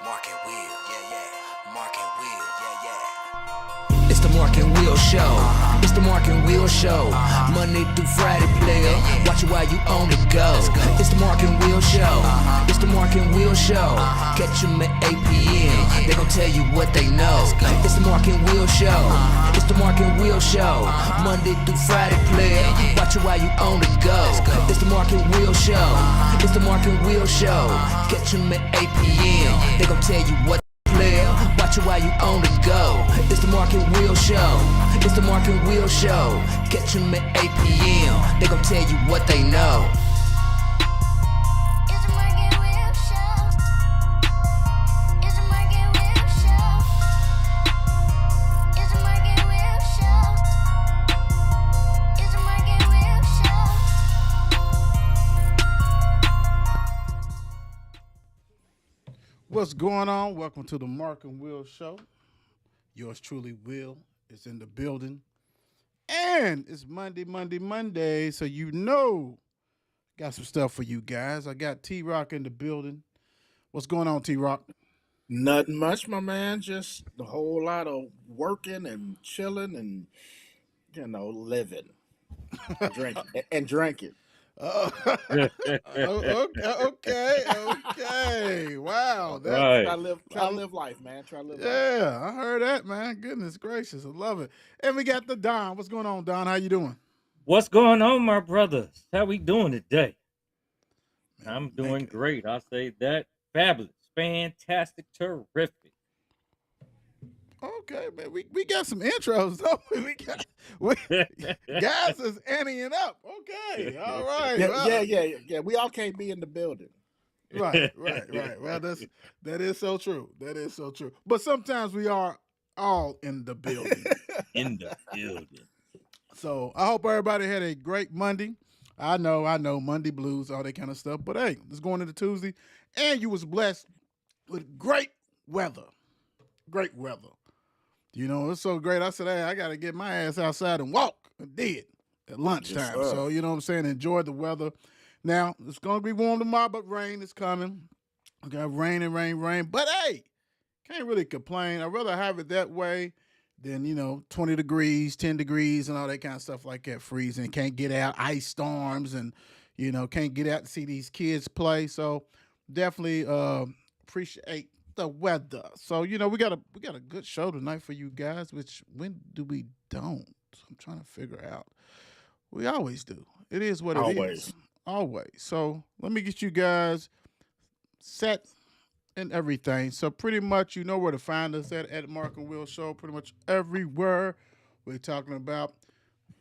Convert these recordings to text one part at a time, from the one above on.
Mark and Will, yeah, yeah. Mark and Will, yeah, yeah. It's the Mark and Will Show. It's the Mark and Will Show. Monday through Friday, player. Watch it while you on the go. It's the Mark and Will Show. It's the Mark and Will Show. Catch them at 8 p.m. They gon' tell you what they know. It's the Mark and Will Show. It's the Mark and Will Show. Monday through Friday, player. Watch it while you on the go. It's the Mark and Will Show. It's the Mark and Will Show. Catch them at 8 p.m. They gon' tell you what. Watch it while you on the go. It's the Mark and Will Show. It's the Mark and Will Show. Catch them at 8 p.m. They gon' tell you what they know. It's the Mark and Will Show. It's the Mark and Will Show. It's the Mark and Will Show. It's the Mark and Will Show. What's going on? Welcome to the Mark and Will Show. Yours truly, Will, is in the building. And it's Monday, so you know got some stuff for you guys. I got T-Rock in the building. What's going on, T-Rock? Nothing much, my man. Just a whole lot of working and chilling and, living, drinking. Okay. Wow. Try Right. to live life, man. Try to live life. Yeah, I heard that, man. Goodness gracious. I love it. And we got the Don. What's going on, Don? How you doing? What's going on, my brothers? How we doing today? Man, I'm doing making- great. I say that. Fabulous. Fantastic. Terrific. Okay, man. We got some intros, though. Guys is anteing up. Okay. All right. well, Yeah. We all can't be in the building. Right. Well, that is so true. That is so true. But sometimes we are all in the building. In the building. So I hope everybody had a great Monday. I know, Monday blues, all that kind of stuff. But hey, it's going into Tuesday, and you was blessed with great weather. Great weather. You know, it's so great. I said, hey, I got to get my ass outside and walk. I did at lunchtime. Yes, sir. So, you know what I'm saying? Enjoy the weather. Now, it's going to be warm tomorrow, but rain is coming. We got rain and rain. But hey, can't really complain. I'd rather have it that way than, 20 degrees, 10 degrees, and all that kind of stuff like that, freezing. Can't get out, ice storms, and, can't get out to see these kids play. So definitely appreciate the weather. So, we got a good show tonight for you guys, which when do we don't? I'm trying to figure out. We always do. It is what it is. Always. So let me get you guys set and everything. So pretty much you know where to find us at Mark and Will Show. Pretty much everywhere we're talking about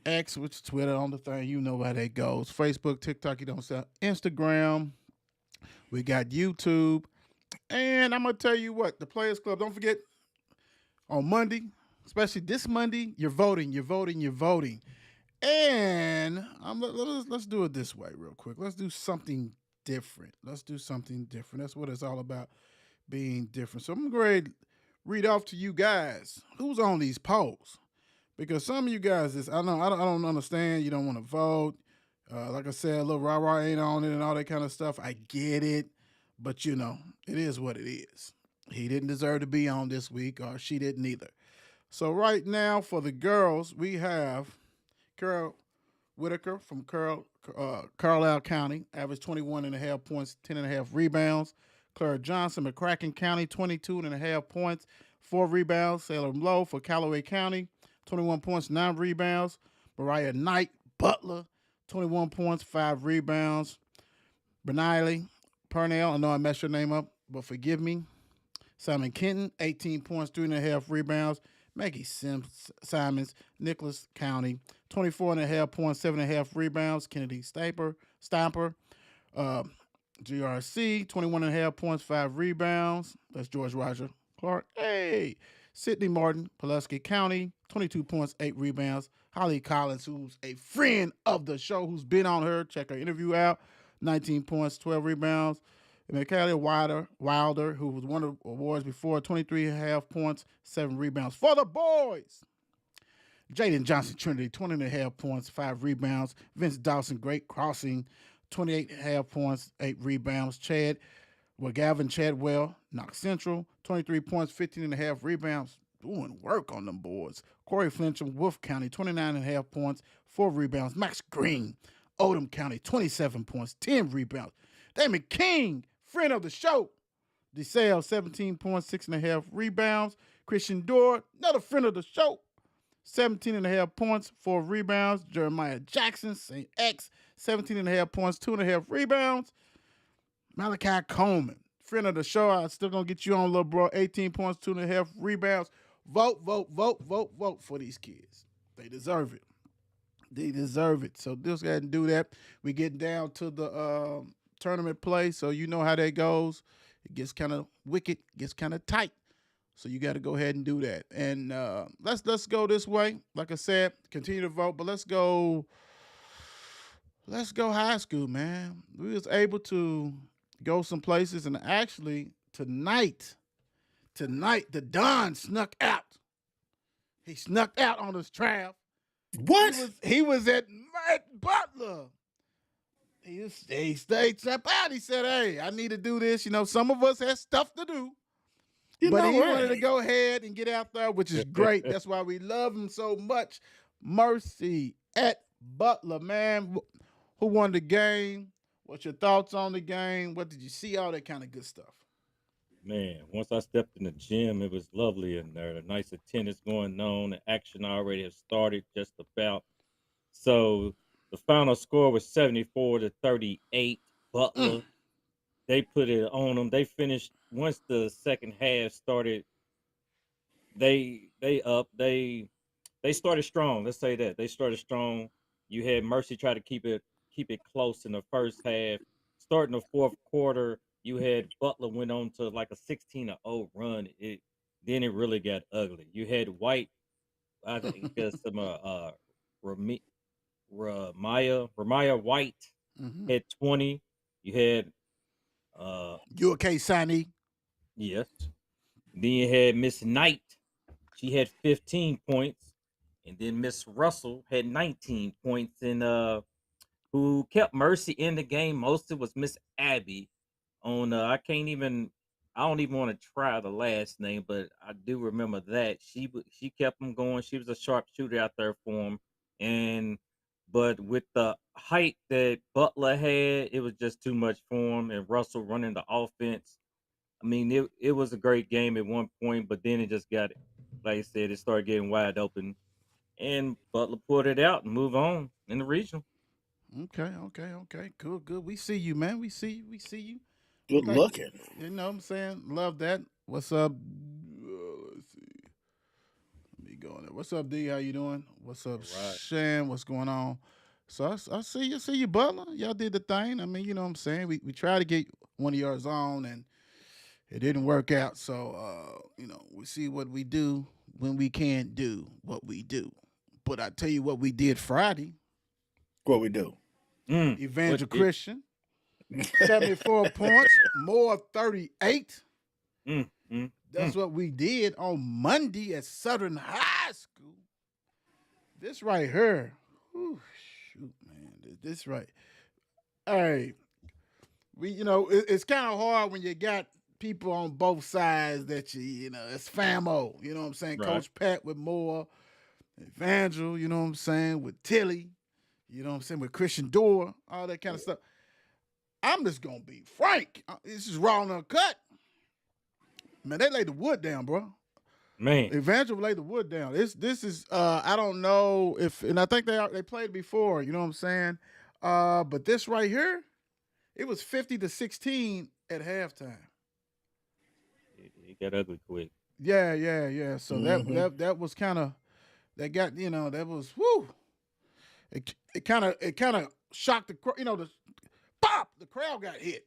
X, which is Twitter on the thing. You know how that goes. Facebook, TikTok, you don't sell. Instagram. We got YouTube. And I'm going to tell you what, the Players Club, don't forget, on Monday, especially this Monday, you're voting. And let's do it this way real quick. Let's do something different. That's what it's all about, being different. So I'm going to read off to you guys who's on these polls. Because some of you guys, I don't understand. You don't want to vote. Like I said, a little rah-rah ain't on it and all that kind of stuff. I get it. But, it is what it is. He didn't deserve to be on this week, or she didn't either. So right now for the girls, we have Carol Whitaker from Carlisle County, average 21.5 points, 10.5 rebounds. Clara Johnson, McCracken County, 22.5 points, 4 rebounds. Salem Lowe for Callaway County, 21 points, 9 rebounds. Mariah Knight, Butler, 21 points, 5 rebounds. Berniley Purnell, I know I messed your name up, but forgive me. Simon Kenton, 18 points, 3.5 rebounds. Maggie Simons, Nicholas County, 24.5 points, 7.5 rebounds. Kennedy Stamper, GRC, 21.5 points, 5 rebounds. That's George Roger Clark. Hey, Sydney Martin, Pulaski County, 22 points, 8 rebounds. Holly Collins, who's a friend of the show, who's been on her. Check her interview out. 19 points, 12 rebounds. And Michaela Wilder, who was won the awards before, 23.5 points, 7 rebounds. For the boys, Jaden Johnson Trinity, 20.5 points, 5 rebounds. Vince Dawson, Great Crossing, 28.5 points, 8 rebounds. Chad Well, Gavin Chadwell, Knox Central, 23 points, 15 and a half rebounds, doing work on them boards. Corey Flincham, Wolf County, 29 and a half points, 4 rebounds. Max Green, Oldham County, 27 points, 10 rebounds. Damon King, friend of the show, DeSale, 17 points, 6.5 rebounds. Christian Dorr, another friend of the show, 17.5 points, 4 rebounds. Jeremiah Jackson, St. X, 17.5 points, 2.5 rebounds. Malachi Coleman, friend of the show, I'm still going to get you on, little bro, 18 points, 2.5 rebounds. Vote, vote, vote, vote, vote for these kids. They deserve it. They deserve it. So just go ahead and do that. We get down to the tournament play, so you know how that goes. It gets kind of wicked, gets kind of tight. So you got to go ahead and do that. And let's go this way. Like I said, continue to vote, but let's go high school, man. We was able to go some places, and actually tonight, the Don snuck out. He snuck out on his trav. What? He was at Matt Butler. He stayed step out. He said, "Hey, I need to do this. You know, some of us have stuff to do." But he wanted to go ahead and get out there, which is great. That's why we love him so much. Mercy at Butler, man. Who won the game? What's your thoughts on the game? What did you see? All that kind of good stuff. Man, once I stepped in the gym, it was lovely in there. The nice attendance going on. The action already has started just about. So the final score was 74-38. Butler. They put it on them. They finished once the second half started. They up. They started strong. Let's say that they started strong. You had Mercy try to keep it close in the first half. Starting the fourth quarter, you had Butler went on to like a 16-0 run. Then it really got ugly. You had White, I think some Ramaya White Mm-hmm. had 20. You had You okay, Sani? yes. Then you had Miss Knight. She had 15 points. And then Miss Russell had 19 points. And who kept Mercy in the game mostly was Miss Abby. On I don't even want to try the last name, but I do remember that she kept them going. She was a sharp shooter out there for him. And but with the height that Butler had, it was just too much for him. And Russell running the offense. I mean, it was a great game at one point, but then it just got, like I said, it started getting wide open, and Butler pulled it out and move on in the regional. Okay. Good. We see you, man. We see you. Good Like, looking. you know what I'm saying? Love that. What's up? Let's see. Let me go in there. What's up, D? How you doing? What's up, All right. Shan? What's going on? So I see you, Butler. Y'all did the thing. I mean, you know what I'm saying? We tried to get one of yours on, and it didn't work out. So we see what we do when we can't do what we do. But I tell you what we did Friday. What we do? Evangel What Christian, 74 points, more 38. mm, mm, That's mm. what we did on Monday at Southern High School. This right here. Whew, shoot, man. This right. Hey, it's kind of hard when you got people on both sides that it's famo. You know what I'm saying? Right. Coach Pat with Moore, Evangel, you know what I'm saying, with Tilly, you know what I'm saying, with Christian Dorr, all that kind of stuff. I'm just going to be frank. This is raw and uncut. Man, they laid the wood down, bro. Man, Evangel laid the wood down. This is I don't know if, and I think they played before, you know what I'm saying? But this right here, it was 50-16 at halftime. it got ugly quick. Yeah. So that was kind of, that got, that was whoo. It kind of shocked the pop, the crowd got hit,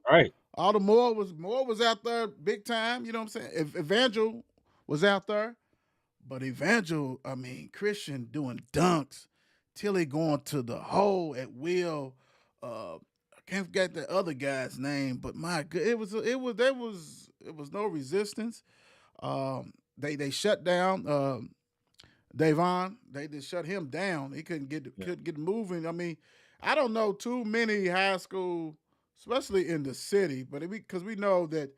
Right. All the Moore was out there big time, you know what I'm saying? If Evangel was out there, but Evangel, I mean, Christian doing dunks, Tilly going to the hole at will. I can't forget the other guy's name, but my good, it was no resistance. They shut down Davon. They just shut him down. He couldn't get moving. I mean, I don't know too many high school especially in the city. But because we know that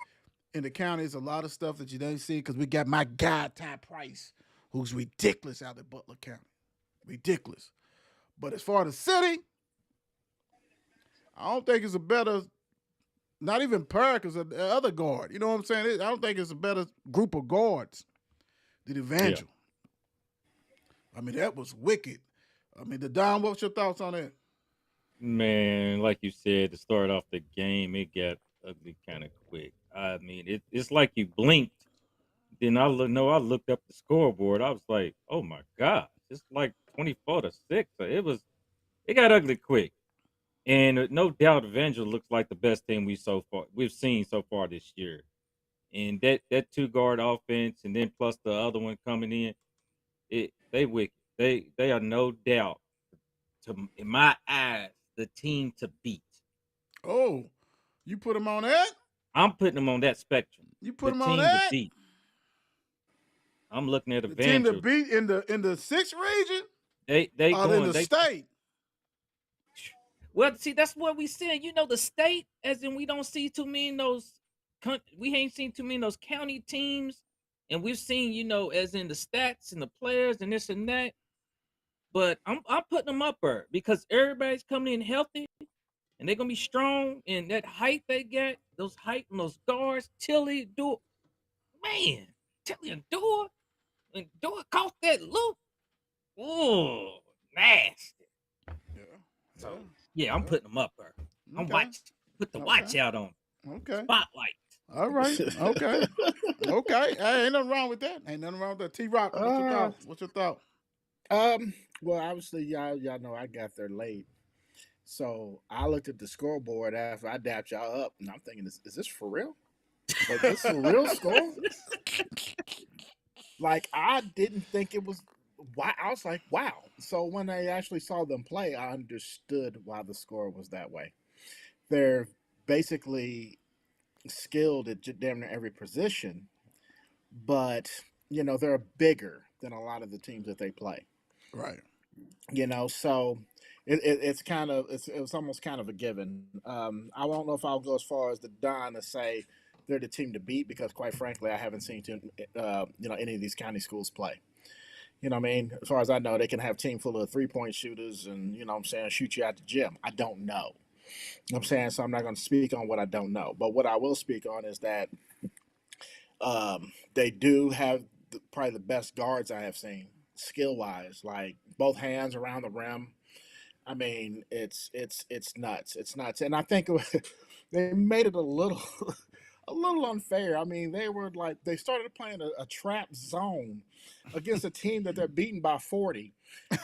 in the county, there's a lot of stuff that you don't see. Because we got my guy Ty Price, who's ridiculous out in Butler County, ridiculous. But as far as the city, I don't think it's a better, not even Perk as the other guard. You know what I'm saying? I don't think it's a better group of guards than Yeah. Evangel. I mean, that was wicked. I mean, the Don, what's your thoughts on that? Man, like you said, to start off the game, it got ugly kind of quick. I mean, it's like you blinked. Then I looked up the scoreboard. I was like, oh my gosh, it's like 24-6. So it got ugly quick. And no doubt, Evangel looks like the best team we've seen so far this year. And that two guard offense, and then plus the other one coming in, they wicked. They are no doubt, in my eyes, the team to beat. Oh, you put him on that? I'm putting them on that spectrum. You put The him on team to that? beat. I'm looking at The team to Evangel. beat in the sixth region They or in going. the They state? Well, see, that's what we said. You know, the state, as in we don't see too many of those. We ain't seen too many of those county teams, and we've seen, as in the stats and the players and this and that. But I'm putting them up there because everybody's coming in healthy, and they're gonna be strong. And that height they get, those height and those guards, Tilly, do man, Tilly and Dua caught that loop. Oh, nasty. Yeah. So yeah, I'm putting them up there. I'm Okay. watch. Put the watch out on 'em. Okay. Spotlight. All right. Okay. Okay. Hey, ain't nothing wrong with that. Ain't nothing wrong with that. T Rock, what's your thought? What's your thought? Well, obviously, y'all know I got there late, so I looked at the scoreboard after I dapped y'all up, and I'm thinking, is this for real? Like, this is a real score? Like, I didn't think it was. Why? I was like, wow. So when I actually saw them play, I understood why the score was that way. They're basically skilled at damn near every position, but they're bigger than a lot of the teams that they play. Right. So it's almost kind of a given. I don't know if I'll go as far as the Don to say they're the team to beat because, quite frankly, I haven't seen any of these county schools play. You know what I mean? As far as I know, they can have a team full of 3-point shooters and, shoot you out the gym. I don't know. You know what I'm saying? So I'm not going to speak on what I don't know. But what I will speak on is that they do have probably the best guards I have seen, skill-wise, like both hands around the rim. I mean, it's nuts. It's nuts. And I think they made it a little a little unfair. I mean, they started playing a trap zone against a team that they're beating by 40.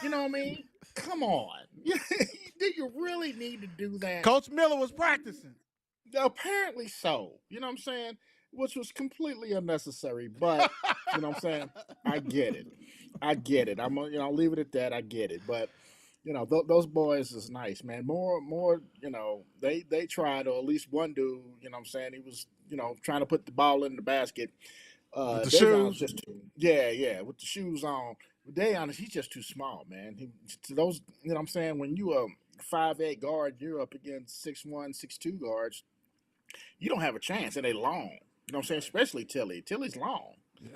You know what I mean? Come on. Do you really need to do that? Coach Miller was practicing. Apparently so. You know what I'm saying? Which was completely unnecessary, but you know what I'm saying? I get it. I get it. I'll leave it at that. I get it. But those boys is nice, man. More, they tried, or at least one dude, you know what I'm saying? He was, trying to put the ball in the basket. With the Davion's shoes. yeah, with the shoes on. Dayon, he's just too small, man. To those, you know what I'm saying? When you a 5'8" guard, you're up against 6'1", 6'2" guards. You don't have a chance, and they long. You know what I'm saying? Especially Tilly. Tilly's long. Yeah.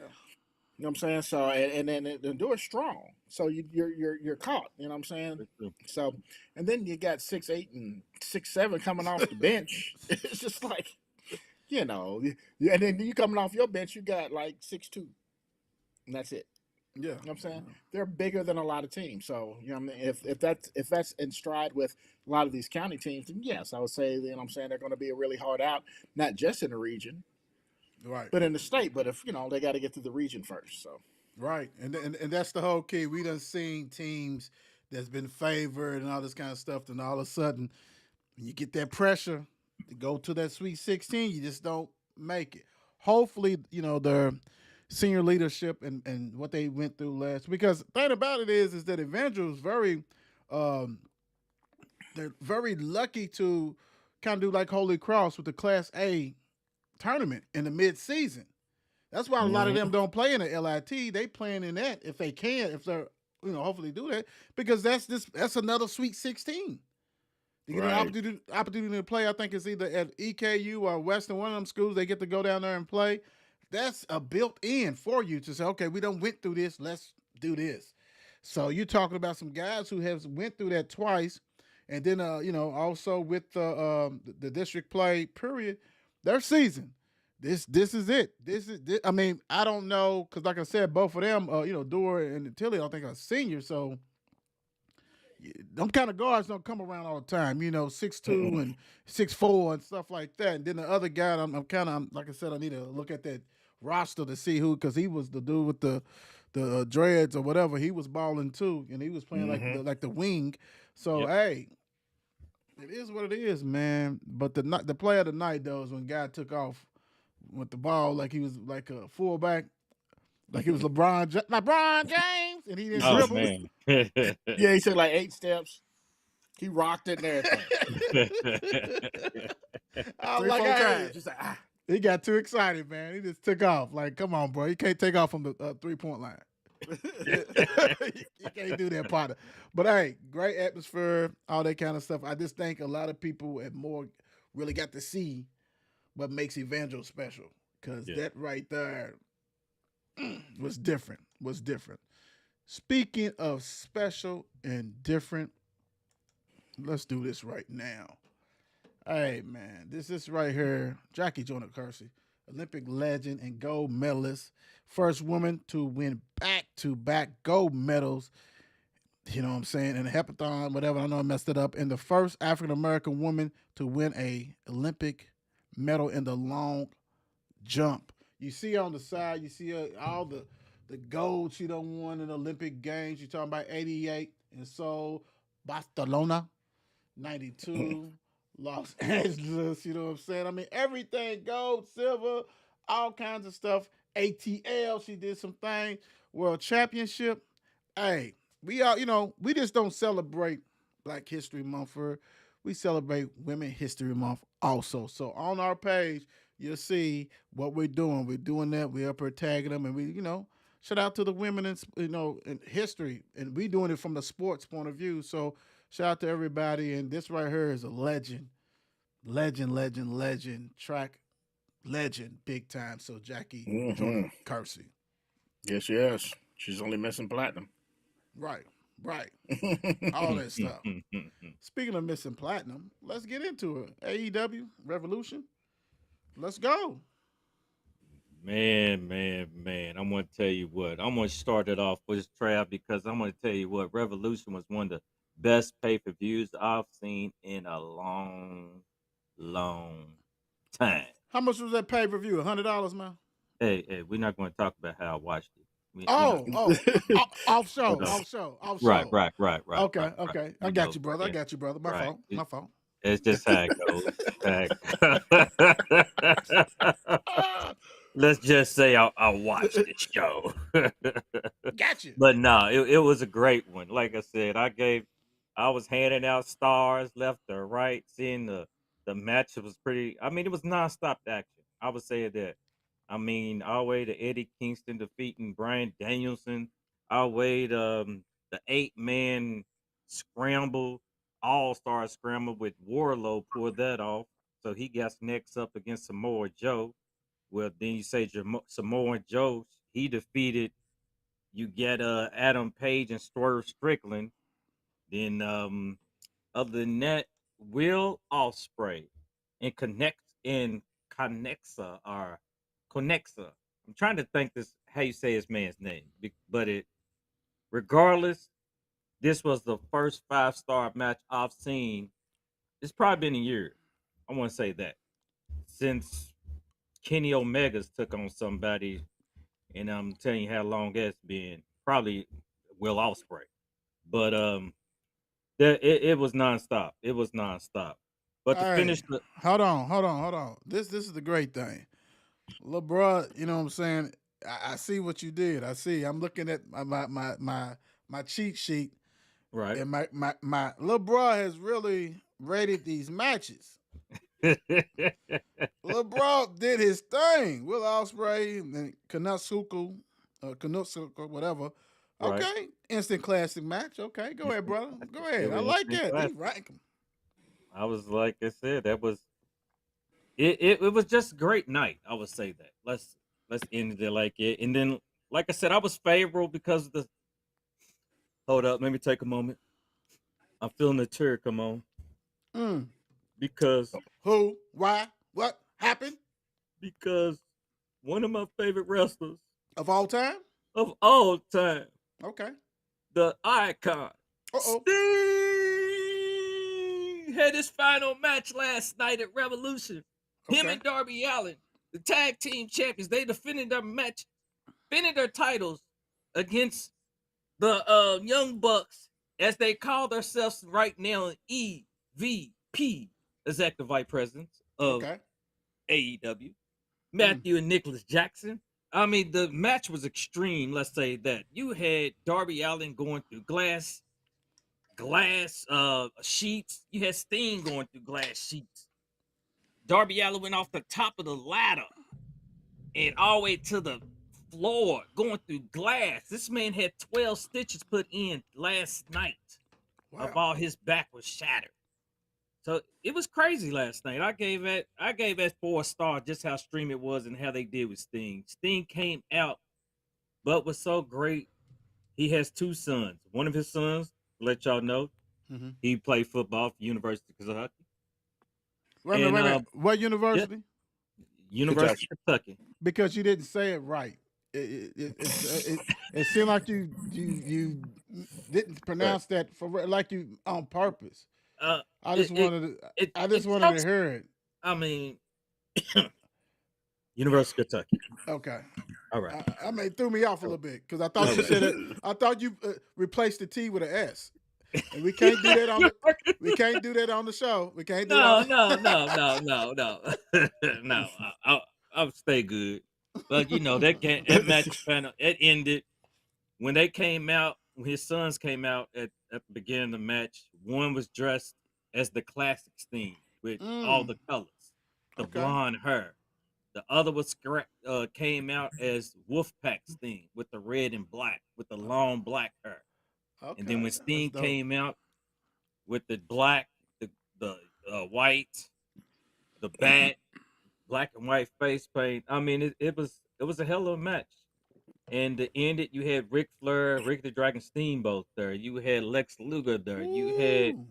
You know what I'm saying? So and then the door is strong. So you're caught. You know what I'm saying? So and then you got 6'8" and 6'7" coming off the bench. It's just like, and then you coming off your bench, you got like 6'2", and that's it. Yeah. You know what I'm saying? They're bigger than a lot of teams. So, what I mean? If that's in stride with a lot of these county teams, then yes, I would say, you know what I'm saying, they're going to be a really hard out, not just in the region, Right. but in the state. But if, they got to get to the region first. So, Right. And that's the whole key. We done seen teams that's been favored and all this kind of stuff, and all of a sudden, when you get that pressure to go to that Sweet 16, you just don't make it. Hopefully, their senior leadership and what they went through last. Because the thing about it is that Evangel is they're very lucky to kind of do like Holy Cross with the Class A tournament in the mid-season. That's why a lot of them don't play in the LIT. They playing in that if they can, if they're hopefully do that, because that's another Sweet 16. To get an Right. opportunity to play, I think it's either at EKU or Western, one of them schools. They get to go down there and play. That's a built in for you to say, okay, we don't went through this. Let's do this. So you're talking about some guys who have went through that twice, and then also with the district play period, their season. This is it. This. I mean, I don't know because like I said, both of them, Dora and Tilly, I think are seniors. So them kind of guards don't come around all the time. 6'2" and 6'4" and stuff like that. And then the other guy, I'm kind of like I said, I need to look at that roster to see who, because he was the dude with the dreads or whatever. He was balling too, and he was playing like the wing. So Yep. hey, it is what it is, man. But the play of the night though is when guy took off with the ball like he was like a fullback, like he was LeBron James, and he didn't Oh dribble. man. Yeah, he took like 8 steps. He rocked it and everything. I was 3, like, 4 hey. times. He's like, He got too excited, man. He just took off. Like, come on, bro. You can't take off from the 3-point line. You can't do that, partner. But hey, great atmosphere, all that kind of stuff. I just think a lot of people have more really got to see what makes Evangel special, because Yeah. that right there was different. Speaking of special and different, let's do this right now. Hey man, this is right here. Jackie Joyner Kersey, Olympic legend and gold medalist, first woman to win back-to-back gold medals. You know what I'm saying? In a heptathon, whatever. I know I messed it up. And the first African American woman to win a Olympic medal in the long jump. You see on the side, you see all the gold she done won in the Olympic Games. You're talking about 88 in Seoul, Barcelona, 92, Los Angeles. You know what I'm saying? I mean, everything gold, silver, all kinds of stuff. ATL, she did some things. World Championship. Hey, we just don't celebrate Black History Month for. We celebrate Women History Month also. So on our page, you'll see what we're doing. We're doing that. We're up here tagging them, and we, shout out to the women in history, and we doing it from the sports point of view. So shout out to everybody. And this right here is a legend, track legend, big time. So Jackie Jordan Kersey, yes. She's only missing platinum. right, all that stuff. Speaking of missing platinum, let's get into it. AEW Revolution, let's go. Man. I'm gonna tell you what. I'm gonna start it off with Trav, because I'm gonna tell you what. Revolution was one of the best pay-per-views I've seen in a long time. How much was that pay per view? $100, man. Hey, we're not gonna talk about how I watched it. We Oh, not. off show, But, off show. right. Okay, right. okay. I You got know, you, brother. I yeah, got you, brother. My right. fault. My fault. It's just how it goes. It's Let's just say I watched the show. Got you. But no, it was a great one. Like I said, I was handing out stars left or right, seeing the match was pretty. I mean, it was nonstop action. I would say that. I mean, all the way to Eddie Kingston defeating Brian Danielson, all the way to the 8-man scramble, all-star scramble with Warlow pulled that off. So he gets next up against Samoa Joe. Well, then you say Samoa Joe, he defeated. You get Adam Page and Swerve Strickland. Then other than that, Will Ospreay and Connexa or Connexa. I'm trying to think this how you say his man's name, but regardless, this was the first 5-star match I've seen. It's probably been a year. I want to say that since Kenny Omega's took on somebody, and I'm telling you how long that's been. Probably Will Ospreay, but it was nonstop. It was nonstop. But to Hey, finish the hold on. This is the great thing. LeBron, you know what I'm saying? I see what you did. I see. I'm looking at my cheat sheet, right, and my LeBron has really rated these matches. LeBron did his thing. Will Ospreay and Kanutsuku, whatever. right. Okay, instant classic match. Okay, go ahead, brother. Go It ahead. I was like instant that. He classic. rank 'em. I was like I said, that was it was just a great night. I would say that. Let's end it like it. And then like I said, I was favorable because of the hold up, let me take a moment. I'm feeling the tear come on. Mm. Because Who? Why? What happened? because one of my favorite wrestlers Of all time? of all time, Okay. the icon, Uh-oh. Sting had his final match last night at Revolution. Him Okay. and Darby Allin, the tag team champions, they defended their match, defended their titles against the Young Bucks, as they call themselves right now, EVP, Executive Vice Presidents of Okay. AEW. Mm. Matthew and Nicholas Jackson. I mean, the match was extreme. Let's say that you had Darby Allin going through glass sheets. You had Sting going through glass sheets. Darby Allin went off the top of the ladder and all the way to the floor, going through glass. This man had 12 stitches put in last night. Of Wow. all his back was shattered. So it was crazy last night. I gave it 4 stars just how stream it was and how they did with Sting. Sting came out, but was so great. He has 2 sons. One of his sons, to let y'all know, Mm-hmm. he played football for University of Kentucky. Wait a minute, And wait a minute. What yeah, university? University of Kentucky. Because you didn't say it right. It seemed like you didn't pronounce that like you on purpose. Uh I just it it wanted to it, I it just wanted to helps. hear it. I mean University of Kentucky. Okay. All right. I mean, it threw me off a little bit because I thought All you right. said it. I thought you replaced the T with an S, and we can't do that on the. We can't do that on the show. We can't do No, that. no, no, no, no, no, no. I'll stay good. But you know that match panel it ended when they came out. When his sons came out at the beginning of the match, one was dressed as the classic Sting with all the Mm, colors, the okay. blonde hair. The other was came out as Wolfpack Sting with the red and black, with the long black hair. And then Okay. when That's Sting dope. came out with the black, the white, the bat, black and white face paint. I mean, it was a hell of a match. And to end it, you had Ric Flair, Rick the Dragon Steamboat there. You had Lex Luger there. Ooh.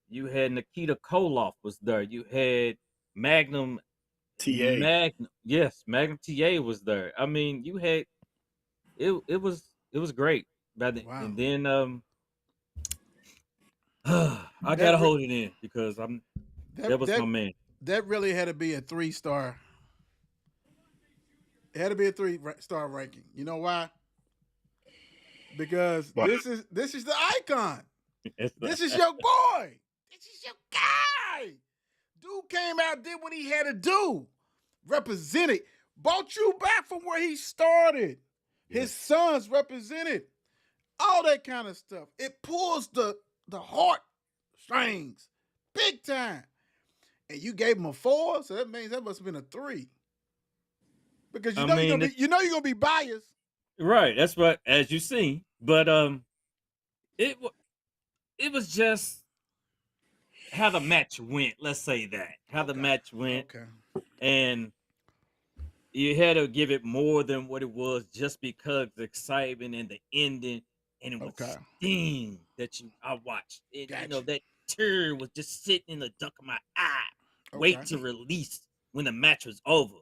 You had Nikita Koloff was there. You had Magnum TA. yes, Magnum TA was there. I mean, you had it was great. Wow. And then I That gotta re- hold it in because that that was that my man. that really had to be a 3 star. It had to be a three-star ranking. You know why? Because But this is the icon. It's This is your boy. This is your guy. Dude came out, did what he had to do, represented, brought you back from where he started. His yes. sons represented, all that kind of stuff. It pulls the heart strings big time. And you gave him a 4, so that means that must have been a 3. Because I mean, you're gonna be biased. right. That's what as you see. But it wa- it was just how the match went. Let's say that how the Okay. match went, Okay. and you had to give it more than what it was just because the excitement and the ending, and it was Okay. Sting that I watched. And, you know Gotcha. that tear was just sitting in the duck of my eye, Okay. wait to release when the match was over.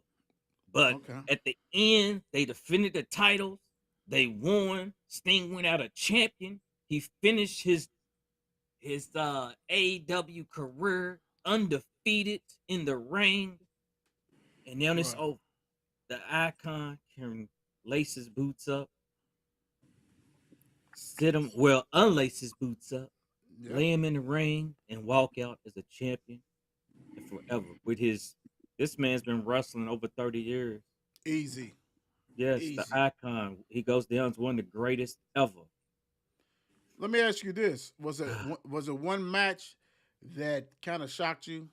But Okay. at the end, they defended the titles. They won. Sting went out a champion. He finished his AEW career undefeated in the ring, and now it's Right. over. The icon can lace his boots up, unlace his boots up, Yep. lay him in the ring, and walk out as a champion and forever. With this man's been wrestling over 30 years. Easy. Yes, the Easy. icon. He goes down as one of the greatest ever. Let me ask you this: was it one match that kind of shocked you?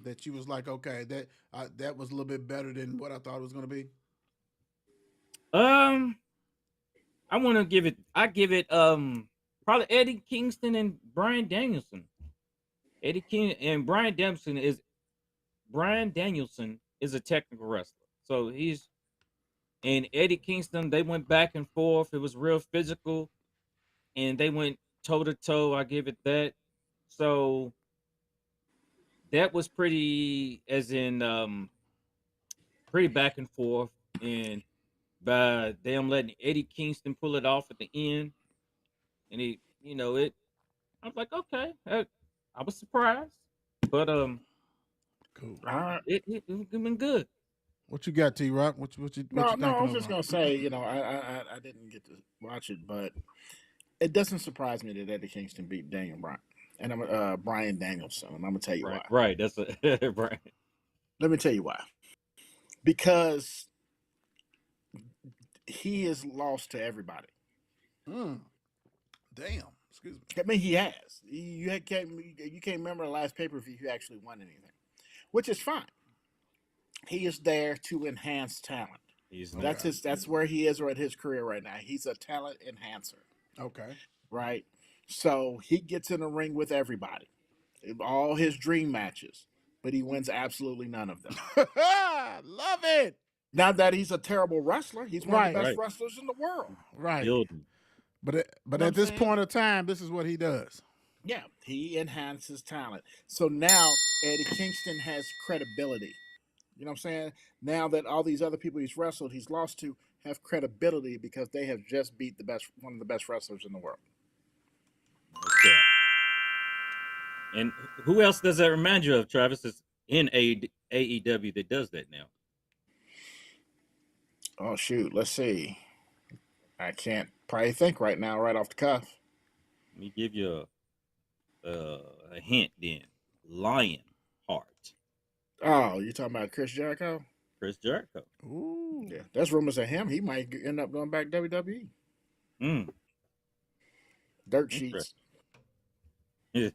That you was like, okay, that was a little bit better than what I thought it was going to be. Um, I want to give it. I give it. Probably Eddie Kingston and Brian Danielson. Eddie King and Brian Danielson is a technical wrestler. So he's and Eddie Kingston, they went back and forth. It was real physical and they went toe to toe. I give it that. So that was pretty as in pretty back and forth. And by them letting Eddie Kingston pull it off at the end, and it I was like, okay. I was surprised. But Cool. All right. it been good. What you got, T Rock? What you No, thinking I was over? just gonna say, I didn't get to watch it, but it doesn't surprise me that Eddie Kingston beat Daniel Bryan and I'm Brian Danielson, and I'm gonna tell you Right, why. right. That's a right. Let me tell you why. Because he is lost to everybody. Mm. Damn. Excuse me. I mean, he has. You can't remember the last pay per view he actually won anything, which is fine. He is there to enhance talent. He's That's not. That's where he is right his career right now. He's a talent enhancer, Okay. right? So he gets in the ring with everybody, all his dream matches, but he wins absolutely none of them. Love it. Not that he's a terrible wrestler. He's one of the best Right. wrestlers in the world. Right. Building. But You know at what this I'm point of time, this is what he does. Yeah, he enhances talent. So now Eddie Kingston has credibility. You know what I'm saying? Now that all these other people he's wrestled, he's lost to, have credibility because they have just beat one of the best wrestlers in the world. Okay. And who else does that remind you of, Travis? Is in AEW that does that now? Oh shoot, let's see. I can't probably think right now, right off the cuff. Let me give you a hint then. Lion Heart. Oh, you talking about Chris Jericho? Chris Jericho. Ooh. Yeah, there's rumors of him. He might end up going back WWE. Mm. Dirt sheets. Dang,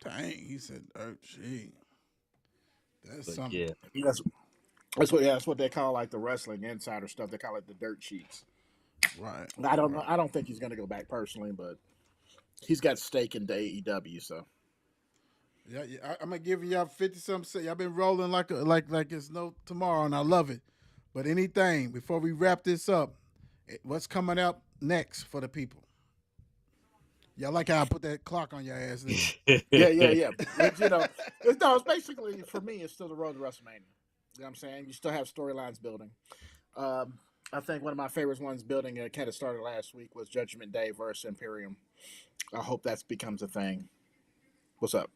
he said gee. That's But something. yeah. That's what they call like the wrestling insider stuff. They call it the dirt sheets. Right. I don't know. I don't think he's going to go back personally, but he's got stake in AEW. So Yeah, I'm gonna give y'all 50-something. Y'all been rolling like it's no tomorrow, and I love it. But anything before we wrap this up, what's coming up next for the people? Y'all like how I put that clock on your ass? yeah. But, it's basically for me. It's still the road to WrestleMania. You know what I'm saying? You still have storylines building. I think one of my favorite ones building kind of started last week was Judgment Day versus Imperium. I hope that becomes a thing. What's up?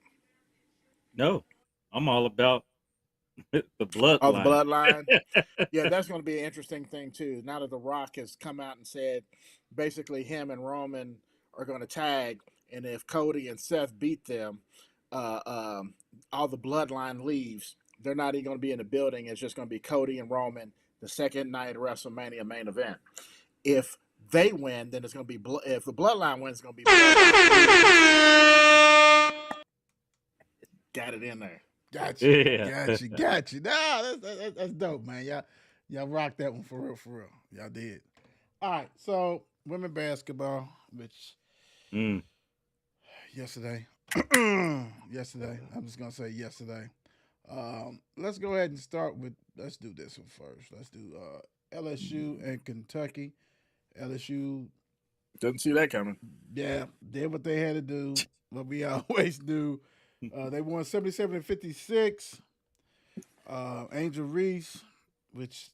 No, I'm all about the bloodline. Oh, the bloodline. Yeah, that's going to be an interesting thing too. Now that The Rock has come out and said, basically, him and Roman are going to tag, and if Cody and Seth beat them, all the bloodline leaves. They're not even going to be in the building. It's just going to be Cody and Roman the second night of WrestleMania main event. If they win, then it's going to be if the bloodline wins, it's going to be bloodline. Got it in there. Gotcha. Yeah. Gotcha. Nah, that's dope, man. Y'all rocked that one for real. Y'all did. All right, so women basketball, which yesterday. Yesterday. I'm just gonna say yesterday. Let's go ahead and let's do this one first. Let's do LSU and Kentucky. LSU, Doesn't see that coming. yeah, did what they had to do, what we always do. They won 77-56. Angel Reese, which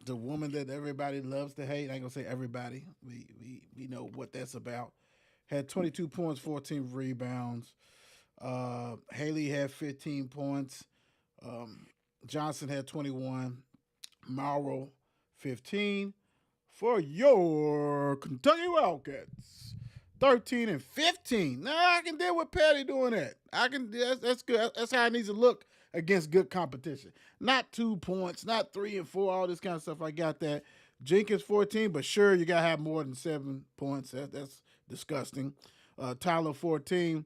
the woman that everybody loves to hate. I ain't gonna say everybody. We know what that's about. Had 22 points, 14 rebounds. Haley had 15 points. Johnson had 21. Mauro 15 for your Kentucky Wildcats. 13 and 15. Now I can deal with Patty doing that. That's good. That's how it needs to look against good competition. Not 2 points, not 3 and 4, all this kind of stuff. I got that. Jenkins 14, but sure you gotta have more than 7 points. That's disgusting. Tyler 14.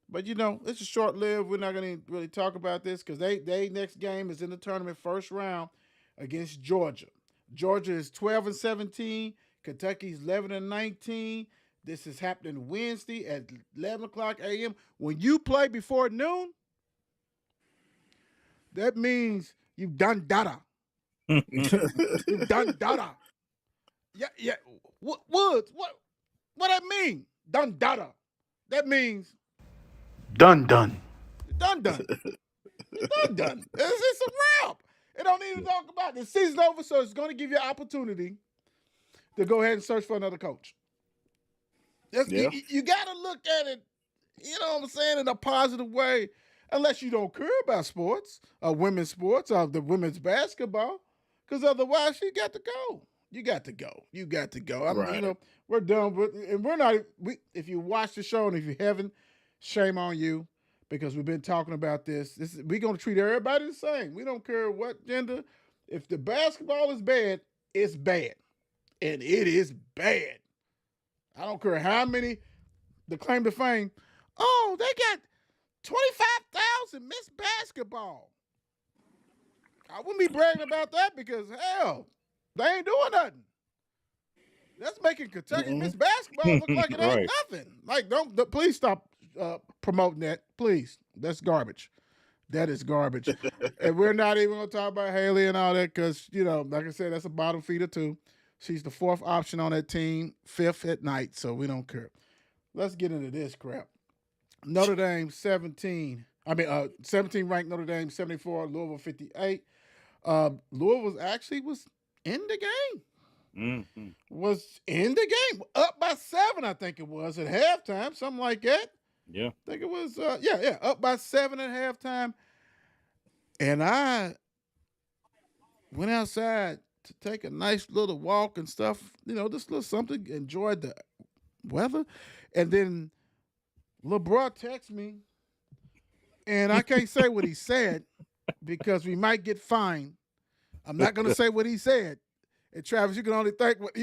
But it's a short lived. We're not gonna really talk about this because they next game is in the tournament first round against Georgia. Georgia is 12 and 17. Kentucky's 11 and 19. This is happening Wednesday at 11 o'clock a.m. When you play before noon, that means you've done data. You've done data. Yeah, yeah. Woods, what that mean? Done data. That means done. Done. Done. It's a wrap. It don't need to talk about it. The season's over, so it's going to give you an opportunity to go ahead and search for another coach. Yeah. You got to look at it, you know what I'm saying, in a positive way, unless you don't care about sports, women's sports, or the women's basketball, because otherwise you got to go. You got to go. You got to go. Right. We're done with, and we're not. If you watch the show and if you haven't, shame on you, because we've been talking about this. We're gonna treat everybody the same. We don't care what gender. If the basketball is bad, it's bad, and it is bad. I don't care how many the claim to fame. Oh, they got 25,000 Miss Basketball. I wouldn't be bragging about that because hell, they ain't doing nothing. That's making Kentucky Miss Basketball look like it ain't Right. nothing. Like, please stop promoting that. Please, that's garbage. That is garbage. And we're not even gonna talk about Haley and all that because like I said, that's a bottom feeder too. She's the fourth option on that team, fifth at night, so we don't care. Let's get into this crap. Notre Dame 17. 17 ranked Notre Dame 74, Louisville 58. Louisville was in the game. Was in the game. Up by 7, I think it was, at halftime, something like that. Yeah. I think it was, up by 7 at halftime. And I went outside to take a nice little walk and stuff, just a little something, enjoyed the weather. And then LeBron texted me, and I can't say what he said because we might get fined. I'm not going to say what he said. And Travis, you can only think what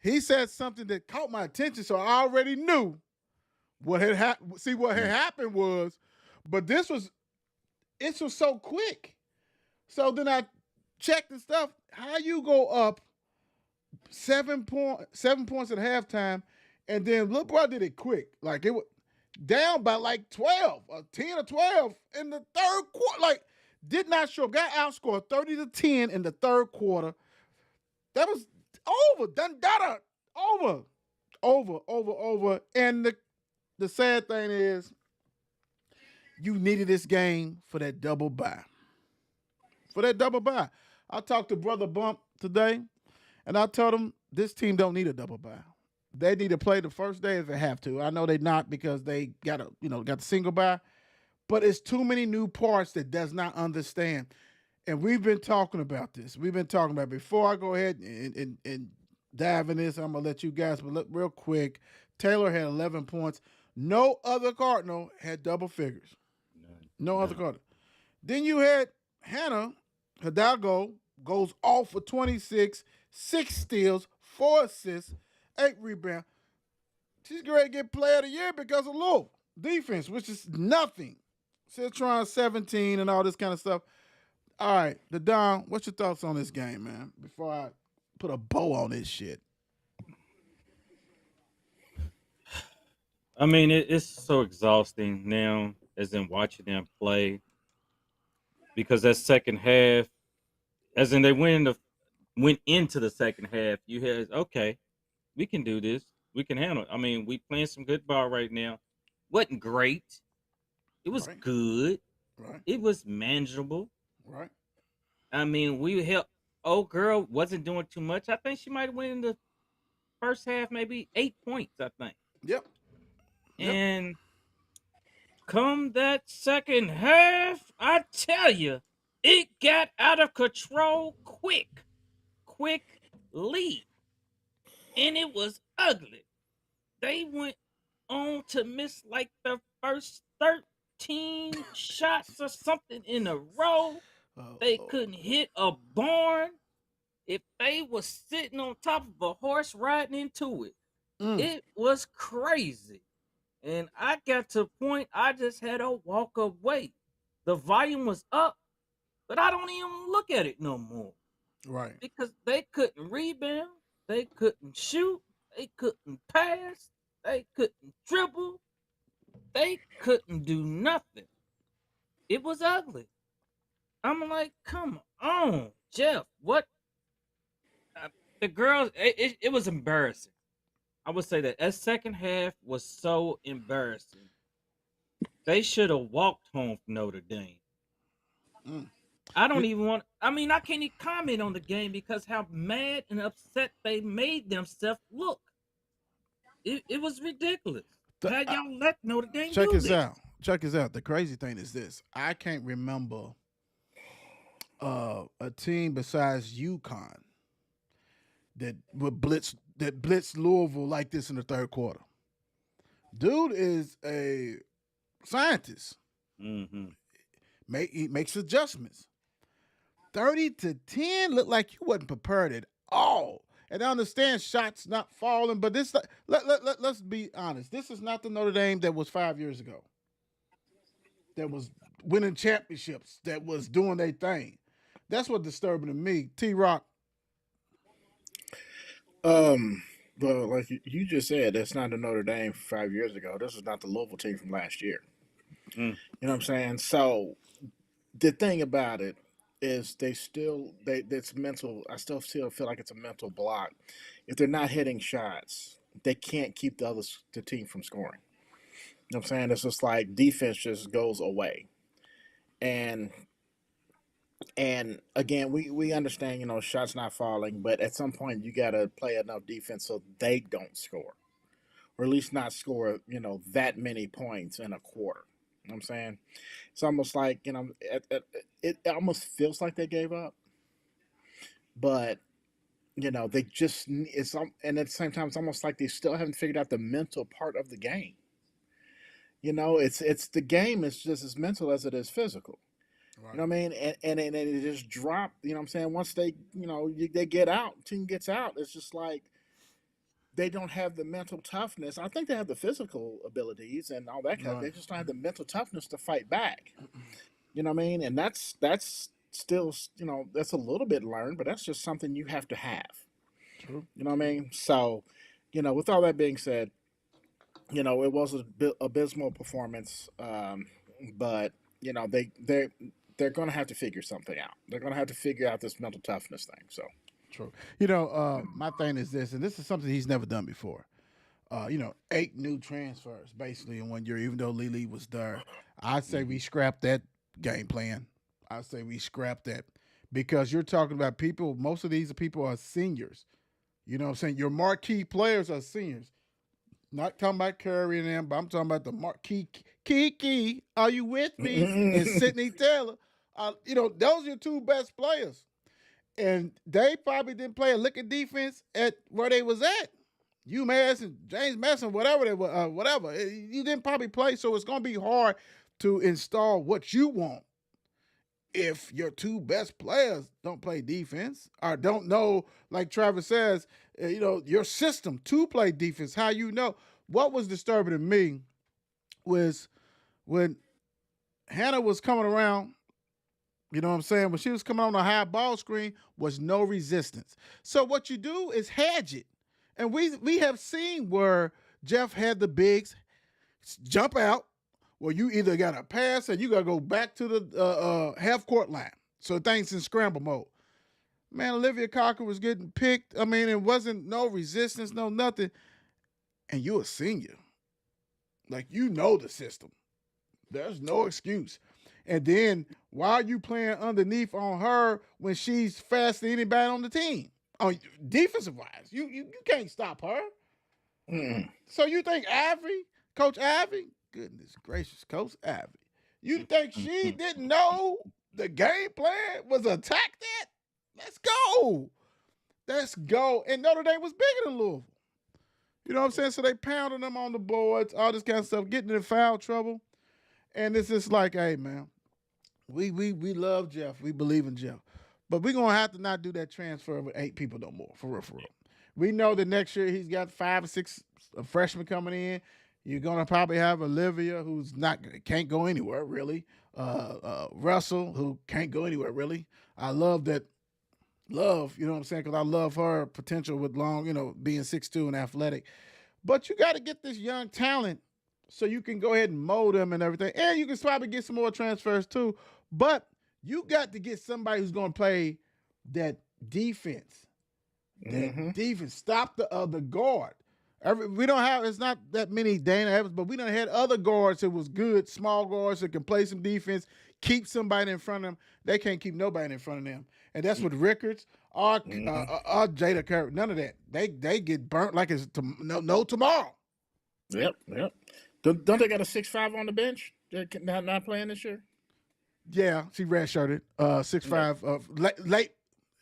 he said something that caught my attention, so I already knew what had happened. See, what had happened was, but it was so quick. So then I checked the stuff. How you go up 7 points at halftime, and then LeBron did it quick. Like, it was down by like 12 or 10 or 12 in the third quarter. Like, did not show up. Got outscored 30-10 in the third quarter. That was over. Done data. Over. And the sad thing is, you needed this game for that double bye. I talked to Brother Bump today, and I told him this team don't need a double bye. They need to play the first day if they have to. I know they not because they got the single bye, but it's too many new parts that does not understand. And we've been talking about this. Before I go ahead and dive in this, I'm gonna let you guys. But look real quick. Taylor had 11 points. No other Cardinal had double figures. No other Cardinal. Then you had Hannah Hidalgo goes off for 26, 6 steals, 4 assists, 8 rebounds. She's going to get player of the year because of low defense, which is nothing. Citron 17 and all this kind of stuff. All right, the Don, what's your thoughts on this game, man? Before I put a bow on this shit. I mean, it's so exhausting now, as in watching them play, because that second half, as in they went into the second half, you had, okay, we can do this, we can handle it. I mean, we playing some good ball right now. Wasn't great. It was Right. good. Right. It was manageable. Right. I mean, we helped. Old girl wasn't doing too much. I think she might have went in the first half, maybe 8 points, I think. Yep. Yep. And come that second half, I tell you, it got out of control quickly. And it was ugly. They went on to miss like the first 13 shots or something in a row. They couldn't hit a barn. If they was sitting on top of a horse riding into it, it was crazy. And I got to a point I just had to walk away. The volume was up, but I don't even look at it no more. Right. Because they couldn't rebound, they couldn't shoot, They couldn't pass. They couldn't dribble. They couldn't do nothing. It was ugly. I'm like, come on, Jeff. What? Uh, the girls, it was embarrassing. I would say that second half was so embarrassing. They should have walked home from Notre Dame. Mm. I don't You- even want. I mean, I can't even comment on the game because how mad and upset they made themselves look. It was ridiculous. the- How I- y'all let Notre Dame check do this this? out. Check this out. The crazy thing is this: I can't remember a team besides UConn that blitzed Louisville like this in the third quarter. Dude is a scientist. Mm-hmm. He makes adjustments. 30-10 looked like you wasn't prepared at all. And I understand shots not falling, but this let's be honest. This is not the Notre Dame that was 5 years ago. That was winning championships, that was doing their thing. That's what disturbing to me. T Rock. Um, well, like you just said, that's not the Notre Dame 5 years ago. This is not the Louisville team from last year. Mm. You know what I'm saying? So the thing about it is it's mental. I still feel like it's a mental block. If they're not hitting shots, they can't keep the team from scoring. You know what I'm saying? It's just like defense just goes away. And and again, we understand, shots not falling, but at some point you gotta play enough defense so they don't score. Or at least not score, that many points in a quarter. You know what I'm saying? It's almost like, it almost feels like they gave up, but they just and at the same time, it's almost like they still haven't figured out the mental part of the game. It's the game is just as mental as it is physical. You know what I mean? And it just dropped. You know what I'm saying? Once they get out, team gets out. It's just like they don't have the mental toughness. I think they have the physical abilities and all that kind of. They Right. just don't have the mental toughness to fight back. You know what I mean? And that's still, that's a little bit learned, but that's just something you have to have. True. You know what I mean? So, with all that being said, it was a abysmal performance, but they're going to have to figure something out. They're going to have to figure out this mental toughness thing. So, True. My thing is this, and this is something he's never done before. 8 new transfers basically in 1 year, even though Lily was there. I'd say we scrapped that game plan. I'd say we scrapped that because you're talking about people, most of these people are seniors. You know what I'm saying? Your marquee players are seniors. Not talking about Curry and them, but I'm talking about the marquee. Kiki, are you with me? And Sidney Taylor. Those are your two best players. And they probably didn't play a lick of defense at where they was at. UMass and James Madison, whatever they were, whatever. You didn't probably play, so it's going to be hard to install what you want if your two best players don't play defense or don't know, like Travis says, your system to play defense. How you know? What was disturbing to me was when Hannah was coming around. You know what I'm saying? When she was coming on the high ball screen, was no resistance. So what you do is hedge it. And we have seen where Jeff had the bigs jump out, where you either got to pass or you got to go back to the half court line. So things in scramble mode. Man, Olivia Cocker was getting picked. I mean, it wasn't no resistance, no nothing. And you're a senior. Like, the system. There's no excuse. And then why are you playing underneath on her when she's faster than anybody on the team? Defensive wise, you can't stop her. So you think Coach Ivy, goodness gracious, Coach Ivy, you think she didn't know the game plan was attack that? Let's go. Let's go. And Notre Dame was bigger than Louisville. You know what I'm saying? So they pounding them on the boards, all this kind of stuff, getting in foul trouble. And it's just like, hey, man, we love Jeff. We believe in Jeff. But we're going to have to not do that transfer with 8 people no more, for real, for real. We know that next year he's got 5 or 6 freshmen coming in. You're going to probably have Olivia, who's can't go anywhere, really. Russell, who can't go anywhere, really. I love that Love, you know what I'm saying? Because I love her potential with long, being 6'2" and athletic. But you got to get this young talent so you can go ahead and mold them and everything. And you can probably get some more transfers too. But you got to get somebody who's going to play that defense. That defense. Stop the other guard. We don't have, it's not that many Dana Evans, but we done had other guards that was good, small guards that can play some defense, keep somebody in front of them. They can't keep nobody in front of them. And that's with Rickards or Jada Curry. None of that. They get burnt like it's no tomorrow. Yep. Don't they got a 6'5" on the bench? They're not playing this year? Yeah, she redshirted. 6'5". Late.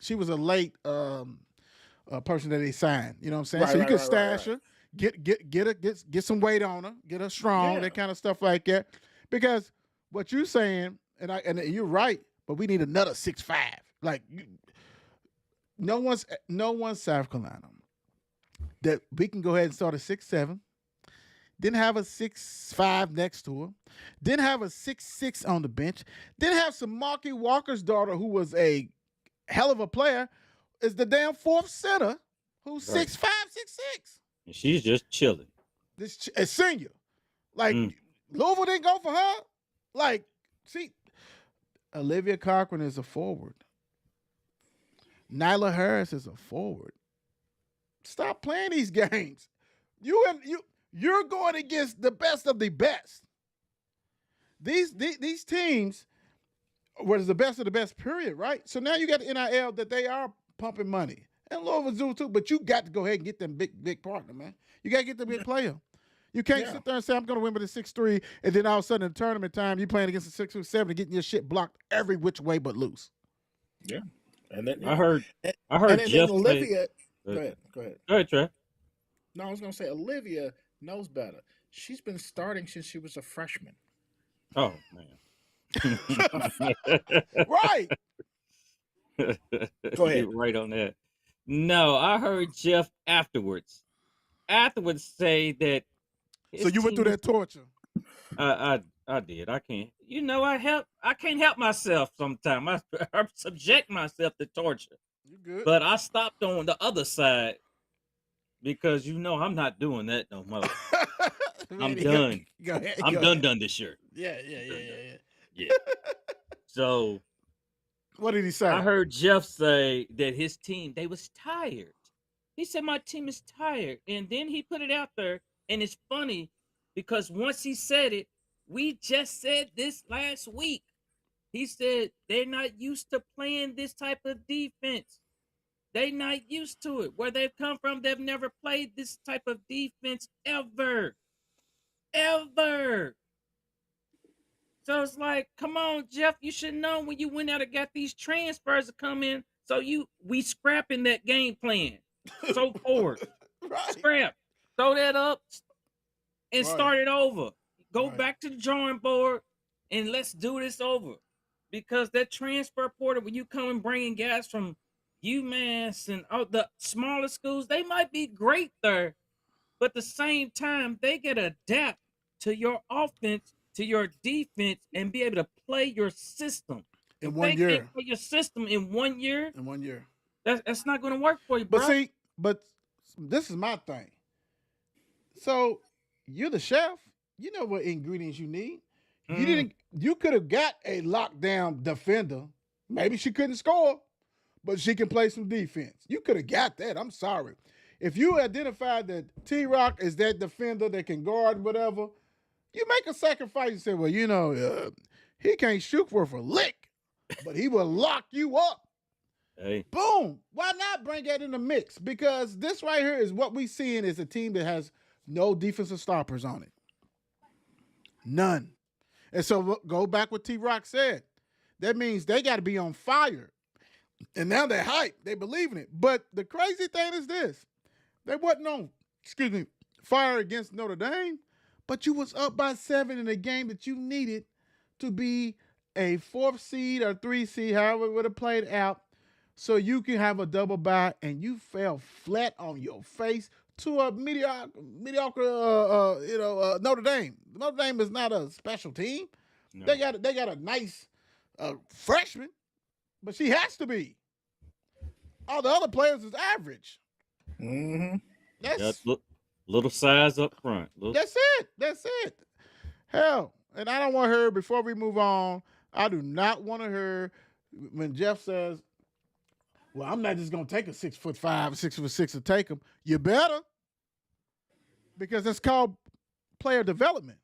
She was a late person that they signed. You know what I'm saying? Right, so you right, can right, stash right. her, get some weight on her, get her strong, Yeah. that kind of stuff like that. Because what you're saying, and you're right, but we need another 6'5". Like no one's South Carolina that we can go ahead and start a 6'7". Didn't have a 6'5" next to her. Didn't have a 6'6" on the bench. Didn't have some Marky Walker's daughter, who was a hell of a player, is the damn fourth center, who's Right. 6'5", 6'6". And she's just chilling. This a senior. Like Louisville didn't go for her. Like, see, Olivia Cochran is a forward. Nyla Harris is a forward. Stop playing these games. You're going against the best of the best. These teams was the best of the best, period, right? So now you got the NIL that they are pumping money. And Louisville do too, but you got to go ahead and get them big partner, man. You got to get the big player. You can't sit there and say, I'm going to win with a 6'3", and then all of a sudden in tournament time, you playing against a 6'7" and getting your shit blocked every which way but loose. Yeah. And then I heard and Jeff then say, Olivia. Go ahead. Go ahead, Trey. No, I was gonna say Olivia knows better. She's been starting since she was a freshman. Oh man. Right. Go ahead. Get right on that. No, I heard Jeff afterwards say that. So you went through that torture. I did. I can't. I can't help myself sometimes. I subject myself to torture. You good? But I stopped on the other side because I'm not doing that no more. I'm done. Go ahead. I'm done this year. Yeah. Yeah. So What did he say? I heard Jeff say that his team, they was tired. He said, my team is tired. And then he put it out there. And it's funny because once he said it, we just said this last week. He said they're not used to playing this type of defense. They're not used to it. Where they've come from, they've never played this type of defense ever. Ever. So it's like, come on, Jeff, you should know when you went out and got these transfers to come in. So we scrapping that game plan. So forward. Right. Scrap. Throw that up and Right. start it over. Go Right. back to the drawing board and let's do this over. Because that transfer portal, when you come and bring in guys from UMass and all the smaller schools, they might be great there. But at the same time, they get to adapt to your offense, to your defense, and be able to play your system. In If 1 they year. can't play your system in 1 year, In 1 year. that's not going to work for you, bro. But see, this is my thing. So you're the chef. You know what ingredients you need. You could have got a lockdown defender. Maybe she couldn't score, but she can play some defense. You could have got that. I'm sorry. If you identified that T-Rock is that defender that can guard whatever, you make a sacrifice and say, well, he can't shoot worth a lick, but he will lock you up. Hey, Boom. Why not bring that in the mix? Because this right here is what we seeing is a team that has no defensive stoppers on it. None. And so go back what T-Rock said. That means they got to be on fire. And now they're hyped. They believe in it. But the crazy thing is this. They wasn't on, fire against Notre Dame, but you was up by 7 in a game that you needed to be a 4th seed or 3 seed, however it would have played out, so you can have a double bye, and you fell flat on your face to a mediocre Notre Dame. Notre Dame is not a special team. no. They got a nice freshman, but she has to be. All the other players is average. Mm-hmm. That's little size up front. that's it. That's it. Hell, and I don't want her. Before we move on, I do not want to hear when Jeff says, "Well, I'm not just gonna take a 6'5", 6'6" to take him." You better, because that's called player development.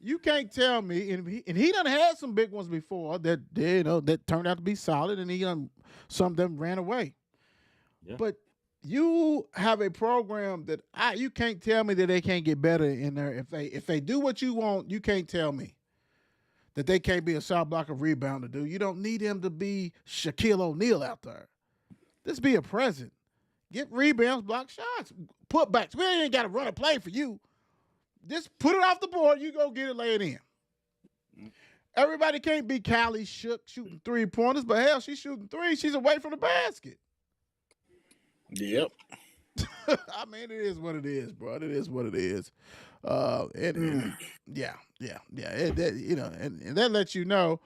You can't tell me, and he done had some big ones before that that turned out to be solid, and some of them ran away. Yeah. But you have a program that you can't tell me that they can't get better in there. If they do what you want, you can't tell me that they can't be a shot blocker rebounder, dude. You don't need him to be Shaquille O'Neal out there. Just be a present. Get rebounds, block shots, putbacks. We ain't got to run a play for you. Just put it off the board. You go get it, lay it in. Everybody can't be Callie Shook shooting 3-pointers, but hell, she's shooting 3. She's away from the basket. Yep. I mean, it is what it is, bro. It is what it is. Yeah. And that lets you know,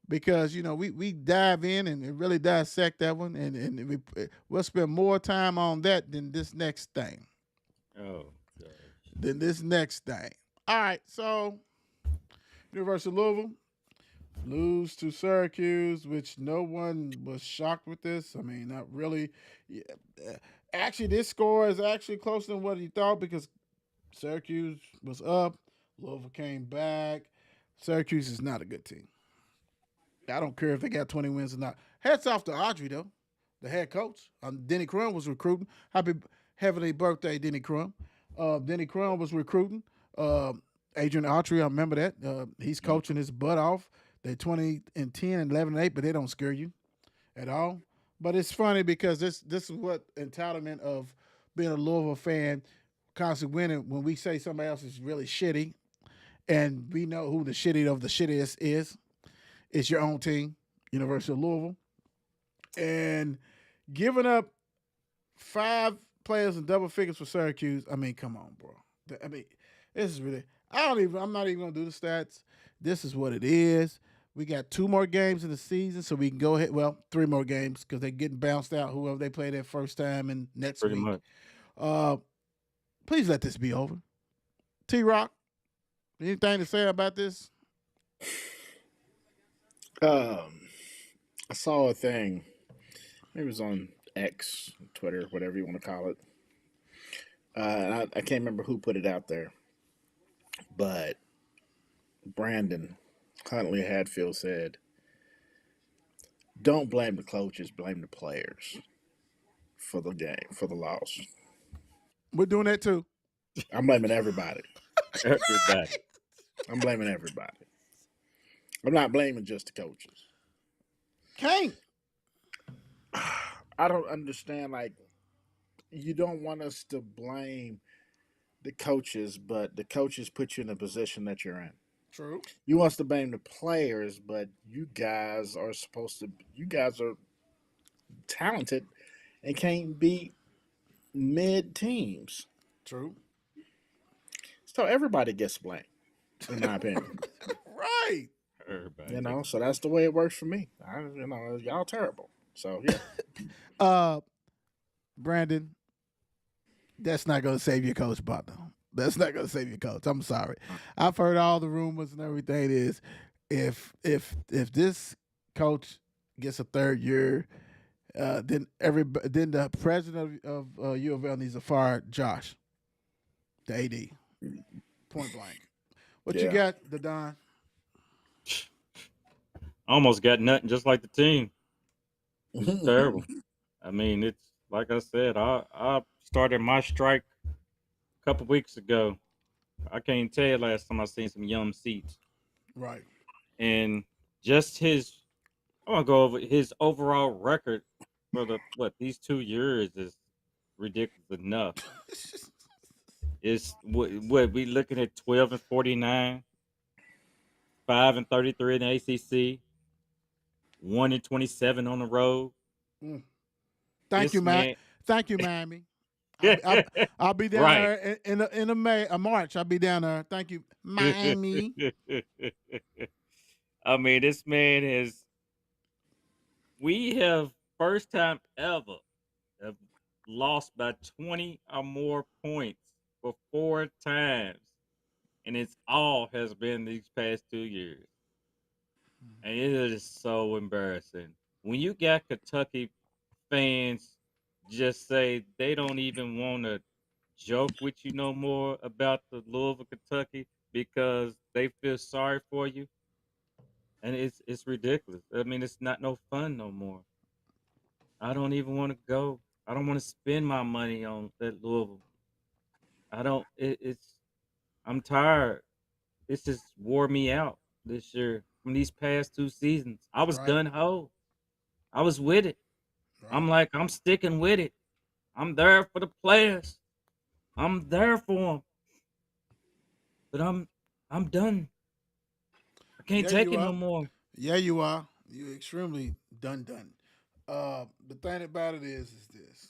because we dive in and really dissect that one, and we'll spend more time on that than this next thing. Oh, gosh. Than this next thing. All right, so University of Louisville lose to Syracuse, which no one was shocked with this. I mean, not really. Yeah. Actually, this score is actually closer than what you thought, because Syracuse was up, Louisville came back. Syracuse is not a good team. I don't care if they got 20 wins or not. Hats off to Audrey, though, the head coach. Denny Crum was recruiting. Happy heavenly birthday, Denny Crum. Denny Crum was recruiting. Adrian Autry, I remember that. He's coaching his butt off. They're 20-10 and 11-8, but they don't scare you at all. But it's funny because this is what entitlement of being a Louisville fan, constantly winning, when we say somebody else is really shitty, and we know who the shitty of the shittiest is. It's your own team, University of Louisville. And giving up 5 players in double figures for Syracuse, I mean, come on, bro. I mean, this is really, I'm not even going to do the stats. This is what it is. We got 2 more games in the season, so we can go ahead. Well, 3 more games, because they're getting bounced out, whoever they play that first time and next Pretty week. much. Please let this be over. T-Rock, anything to say about this? I saw a thing. Maybe it was on X, Twitter, whatever you want to call it. And I can't remember who put it out there, but Brandon Huntley Hatfield said, "Don't blame the coaches, blame the players for the game, for the loss." We're doing that too. I'm blaming everybody. Everybody. I'm blaming everybody. I'm not blaming just the coaches. Can't. I don't understand. Like, you don't want us to blame the coaches, but the coaches put you in the position that you're in. True. You want us to blame the players, but you guys are talented and can't beat mid teams. True. So everybody gets blamed, in my opinion. Right. Everybody. So that's the way it works for me. Y'all terrible. So yeah. Brandon, that's not going to save your coach, partner. That's not going to save your coach. I'm sorry. I've heard all the rumors and everything. Is if this coach gets a 3rd year, then the president of U of L needs to fire Josh, the AD, point blank. What you got, the Don? Almost got nothing, just like the team. It's terrible. I mean, it's like I said, I started my strike a couple weeks ago. I can't tell you last time I seen some young seats. Right. And just I want to go over his overall record for these 2 years is ridiculous enough. It's what we looking at 12-49, 5-33 in the ACC, 1-27 on the road. Thank you, man. Thank you, Miami. I'll be down there in a March. I'll be down there. Thank you, Miami. I mean, this man we have first time ever have lost by 20 or more points for 4 times. And it's all has been these past 2 years. And it is so embarrassing. When you got Kentucky fans just say they don't even want to joke with you no more about the Louisville, Kentucky because they feel sorry for you. And it's ridiculous. I mean, it's not no fun no more. I don't even want to go. I don't want to spend my money on that Louisville. I don't. It's. I'm tired. This just wore me out this year from these past 2 seasons. I was Right, done ho. I was with it. I'm right. like, I'm sticking with it. I'm there for the players. I'm there for them. But I'm done. I can't Yeah, take you it no are. more. Yeah, you are. You're extremely done. The thing about it is this: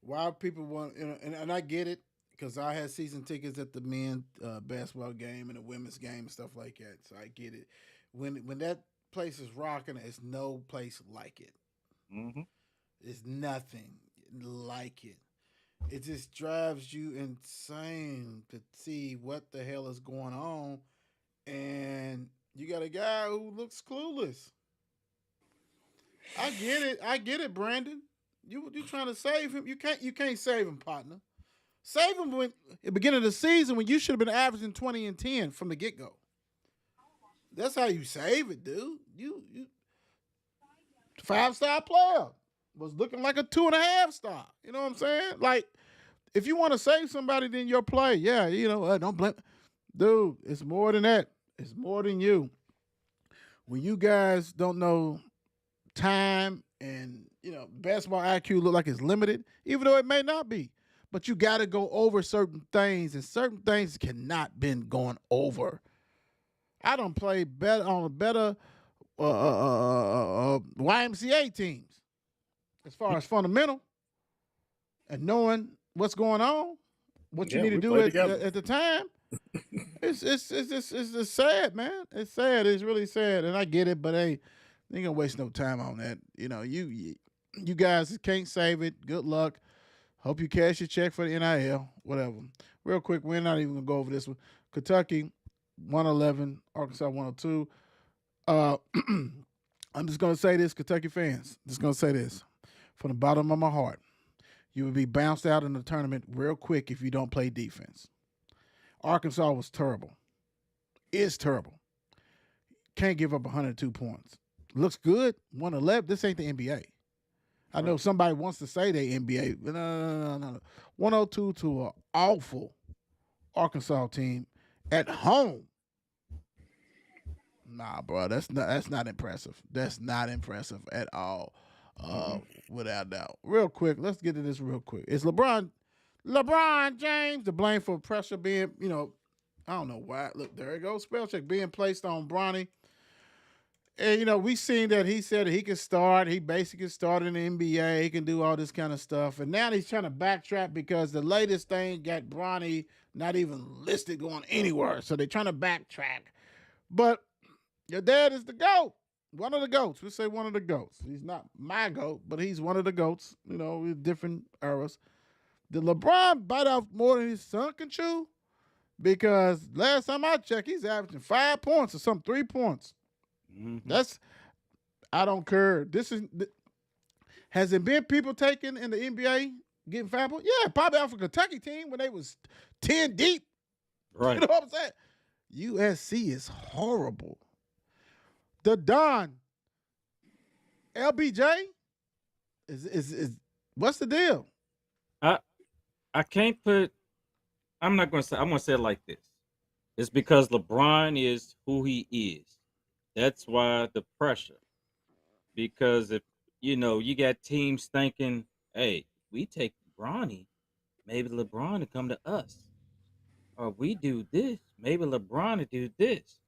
why people want, and I get it because I had season tickets at the men basketball game and the women's game and stuff like that. So I get it. When that place is rocking, it's no place like it. Hmm. It's nothing like it. It just drives you insane to see what the hell is going on, and you got a guy who looks clueless. I get it. I get it, Brandon. You trying to save him? You can't save him, partner. Save him when at the beginning of the season when you should have been averaging 20 and 10 from the get go. That's how you save it, dude. You 5-star player was looking like a 2.5 star. You know what I'm saying? Like if you want to save somebody, then your play. Yeah, don't blame, dude. It's more than that. It's more than you. When you guys don't know time and basketball IQ look like it's limited, even though it may not be. But you got to go over certain things, and certain things cannot been going over. I don't play better on a better YMCA teams as far as fundamental and knowing what's going on, what you Yeah, need to we do played at together. at the time. It's just sad, man. It's sad. It's really sad, and I get it, but hey, ain't gonna waste no time on that. You guys can't save it. Good luck. Hope you cash your check for the NIL. Whatever. Real quick, we're not even gonna go over this one. Kentucky 111, Arkansas 102. I'm just gonna say this, Kentucky fans. Just gonna say this from the bottom of my heart. You will be bounced out in the tournament real quick if you don't play defense. Arkansas was terrible. Is terrible. Can't give up 102 points. Looks good. 111. This ain't the NBA. I know Right. somebody wants to say they NBA, but no. 102 to an awful Arkansas team at home. Nah, bro, that's not impressive. That's not impressive at all. Uh, Mm-mm. Without doubt. Real quick, let's get to this real quick. Is LeBron James to blame for pressure being, I don't know why. Look, there it goes. Spell check being placed on Bronny. And we seen that he said that he can start. He basically started in the NBA. He can do all this kind of stuff. And now he's trying to backtrack because the latest thing got Bronny not even listed going anywhere. So they're trying to backtrack. But your dad is the GOAT. One of the GOATs. We say one of the GOATs. He's not my GOAT, but he's one of the GOATs, with different eras. Did LeBron bite off more than his son can chew? Because last time I checked, he's averaging 5 points or something, 3 points. Hmm. That's I don't care. Has it been people taking in the NBA getting 5 points? Yeah, probably off a Kentucky team when they was 10 deep. You Right. know what I'm saying? USC is horrible. The Don LBJ is what's the deal? I I can't put. I'm not gonna say. I'm gonna say it like this. It's because LeBron is who he is. That's why the pressure. Because if you got teams thinking, "Hey, we take Bronny, maybe LeBron will come to us, or we do this, maybe LeBron will do this."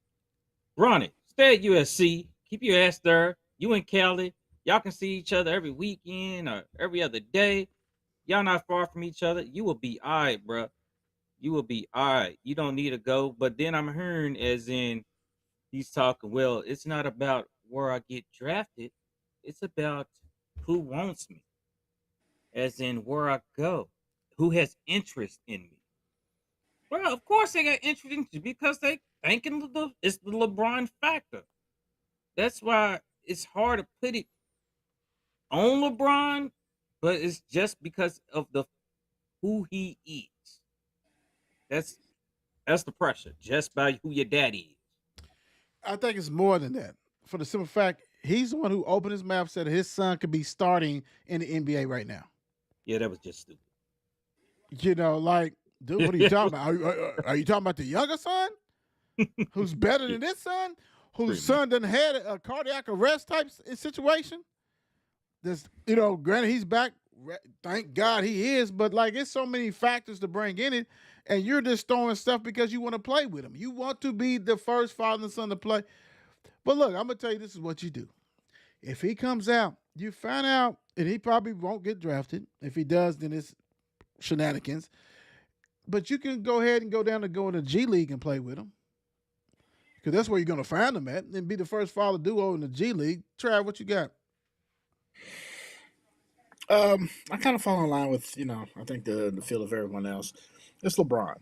Bronny, stay at USC. Keep your ass there. You and Cali, y'all can see each other every weekend or every other day. Y'all not far from each other. You will be all right, bro. You will be all right. You don't need to go. But then I'm hearing as in he's talking, well, it's not about where I get drafted. It's about who wants me, as in where I go, who has interest in me. Well, of course they got interest in you because they thinking it's the LeBron factor. That's why it's hard to put it on LeBron, but it's just because of the who he is. That's that's the pressure, just by who your daddy is. I think it's more than that. For the simple fact, he's the one who opened his mouth, said his son could be starting in the NBA right now. Yeah, that was just stupid. You know, like, dude, what are you talking about? Are you talking about the younger son who's better than this son, whose son done had a cardiac arrest type situation? This, granted he's back. Thank God he is, but like it's so many factors to bring in it, and you're just throwing stuff because you want to play with him. You want to be the first father and son to play. But look, I'm gonna tell you, this is what you do. If he comes out, you find out, and he probably won't get drafted. If he does, then it's shenanigans. But you can go ahead and go down and go in the G League and play with him, because that's where you're gonna find him at, and be the first father duo in the G League. Trav, what you got? I kind of fall in line with I think the feel of everyone else. It's LeBron.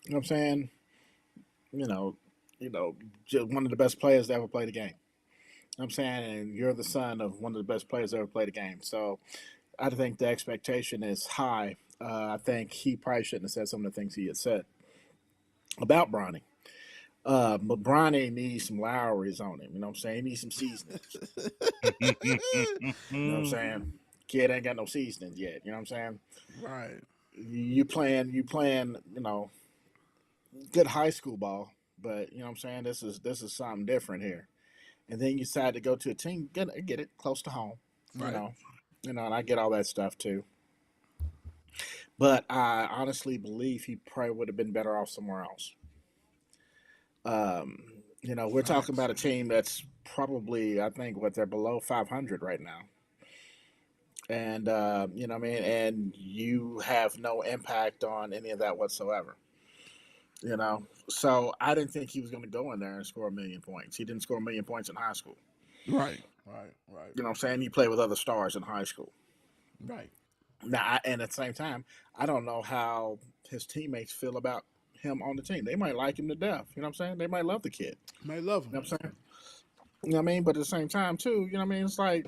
You know what I'm saying? You know, just one of the best players to ever play the game. You know what I'm saying? And you're the son of one of the best players to ever play the game. So I think the expectation is high. I think he probably shouldn't have said some of the things he had said about Bronny. But Bronny needs some Lowrys on him. You know what I'm saying? He needs some seasonings. You know what I'm saying? Kid ain't got no seasonings yet. You know what I'm saying? Right. You playing, good high school ball, but you know what I'm saying? This is something different here. And then you decide to go to a team, get it close to home. You Right. know. And I get all that stuff too. But I honestly believe he probably would have been better off somewhere else. Um, we're talking Facts. about a team that's probably, I think, they're below 500 right now. And you know what I mean, and you have no impact on any of that whatsoever. So I didn't think he was going to go in there and score a million points. He didn't score a million points in high school. Right. Right. Right. You know what I'm saying? He played with other stars in high school. Right. Now, and at the same time, I don't know how his teammates feel about him on the team. They might like him to death. You know what I'm saying? They might love the kid. May love You know him. what I'm saying? You know what I mean? But at the same time, too, you know what I mean? It's like,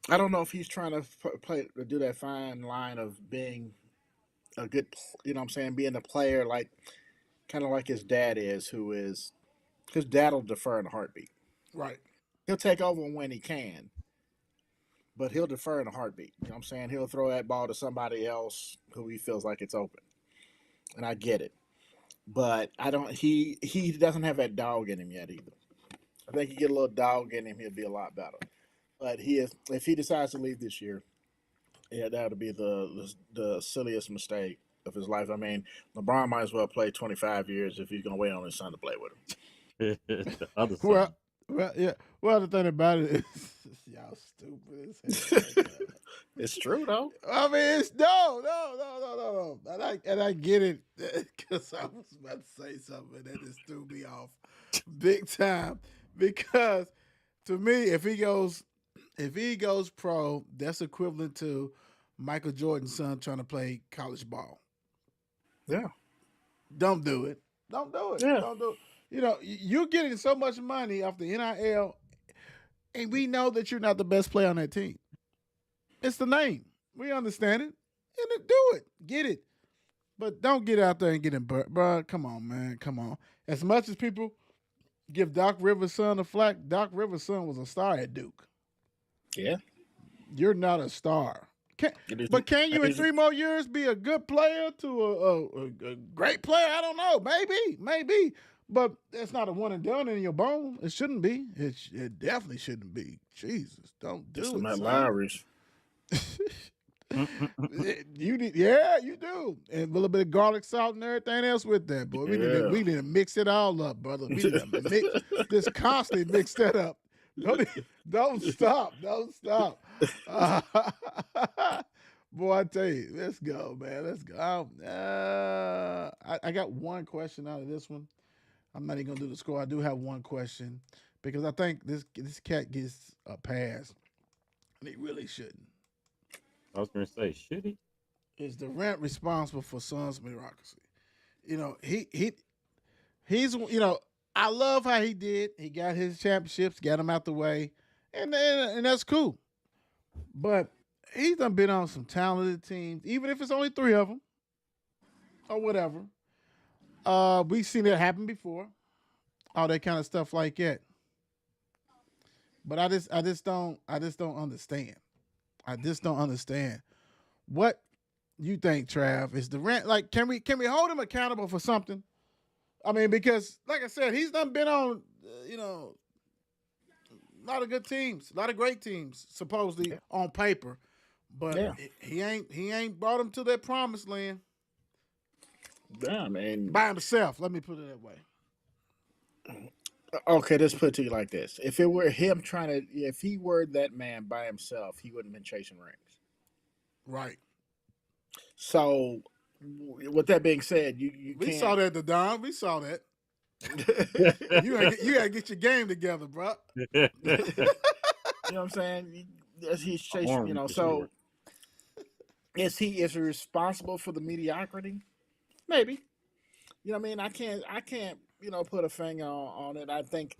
I don't know if he's trying to do that fine line of being a good, you know what I'm saying, being a player like kind of like his dad is, who is his dad will defer in a heartbeat. Right. He'll take over when he can, but he'll defer in a heartbeat. You know what I'm saying? He'll throw that ball to somebody else who he feels like it's open, and I get it. But I don't. He doesn't have that dog in him yet either. I think he get a little dog in him, he'll be a lot better. But he is if he decides to leave this year, yeah, that would be the silliest mistake of his life. I mean, LeBron might as well play 25 years if he's going to wait on his son to play with him. The other Well, son. yeah. Well, the thing about it is, y'all stupid as hell. It's true though. I mean, it's no. And I get it, because I was about to say something that just threw me off big time. Because to me, if he goes pro, that's equivalent to Michael Jordan's son trying to play college ball. Yeah, Don't do it. Don't do it. yeah, Don't do it. You're getting so much money off the NIL, and we know that you're not the best player on that team. It's the name. We understand it. And then do it. Get it. But don't get out there and get burnt. Bro, come on, man. Come on. As much as people give Doc Rivers' son a flack, Doc Rivers' son was a star at Duke. yeah. You're not a star. It is- But can you it in is- 3 more years be a good player to a great player? I don't know. Maybe. But it's not a one and done in your bone. It shouldn't be. It definitely shouldn't be. Jesus, don't do It's the it, Matt son. Lowry's. You need, yeah, you do, and a little bit of garlic salt and everything else with that, boy. Yeah. We need to mix it all up, brother. We need to just constantly mix that up. Don't stop, boy. I tell you, let's go, man. Let's go. I got one question out of this one. I'm not even gonna do the score. I do have one question. because I think this cat gets a pass, and he really shouldn't. I was gonna say, should he? Is Durant responsible for Suns' mediocrity? You know, he's I love how he did. He got his championships, got him out the way, and that's cool. But he's done been on some talented teams, even if it's only three of them or whatever. We've seen it happen before, all that kind of stuff like that. But I just don't understand. I just don't understand what you think, Trav. Is Durant like? Can we hold him accountable for something? I mean, because like I said, he's done been on, a lot of good teams, a lot of great teams, supposedly Yeah. on paper, but Yeah. he ain't brought them to that promised land Yeah, I mean, by himself. Let me put it that way. okay, let's put it to you like this: if it were him if he were that man by himself, he wouldn't have been chasing rings. Right. So, with that being said, you We can't. saw that, the Don. We saw that. You gotta get your game together, bro. You know what I'm saying? He's chasing. Orange for So sure. is he responsible for the mediocrity? Maybe. You know what I mean? I can't put a finger on it. I think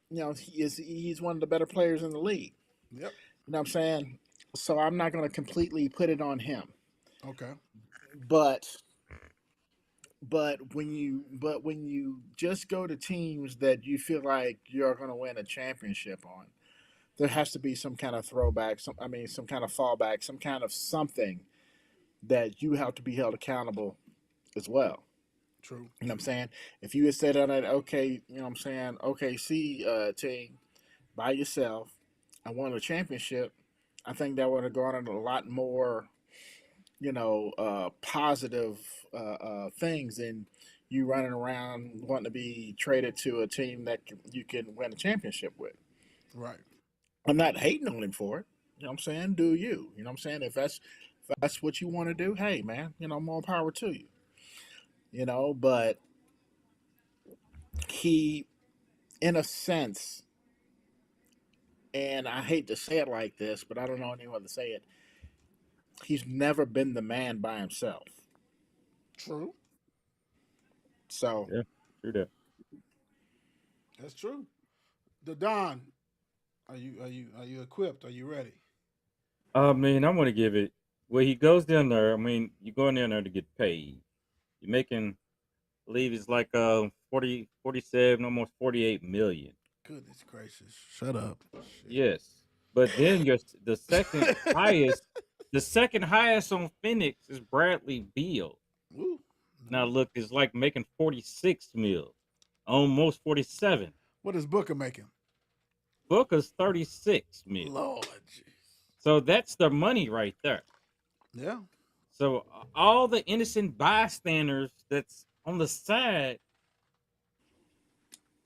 he's one of the better players in the league. Yep. You know what I'm saying? So I'm not going to completely put it on him. Okay. But when you just go to teams that you feel like you're going to win a championship on, there has to be some kind of throwback, some kind of fallback, some kind of something that you have to be held accountable as well. True. You know what I'm saying? If you had said on that, okay, you know what I'm saying, OKC team by yourself and won a championship, I think that would have garnered a lot more, positive things than you running around wanting to be traded to a team that you can win a championship with. Right. I'm not hating on him for it. You know what I'm saying? Do you? You know what I'm saying? If that's what you want to do, hey man, more power to you. But he, in a sense, and I hate to say it like this, but I don't know anyone to say it. He's never been the man by himself. True. So Yeah, true that. That's true. The Don. Are you equipped? Are you ready? I mean, I want to give it. Well, he goes down there. I mean, you go in there to get paid. You're making, I believe it's like 40, 47, almost 48 million. Goodness gracious. Shut up. Shit. Yes, but then the second highest on Phoenix is Bradley Beal. Woo. Now look, it's like making 46 mil, almost 47. What is Booker making? Booker's 36 mil. Lord. So that's the money right there. Yeah. So all the innocent bystanders that's on the side,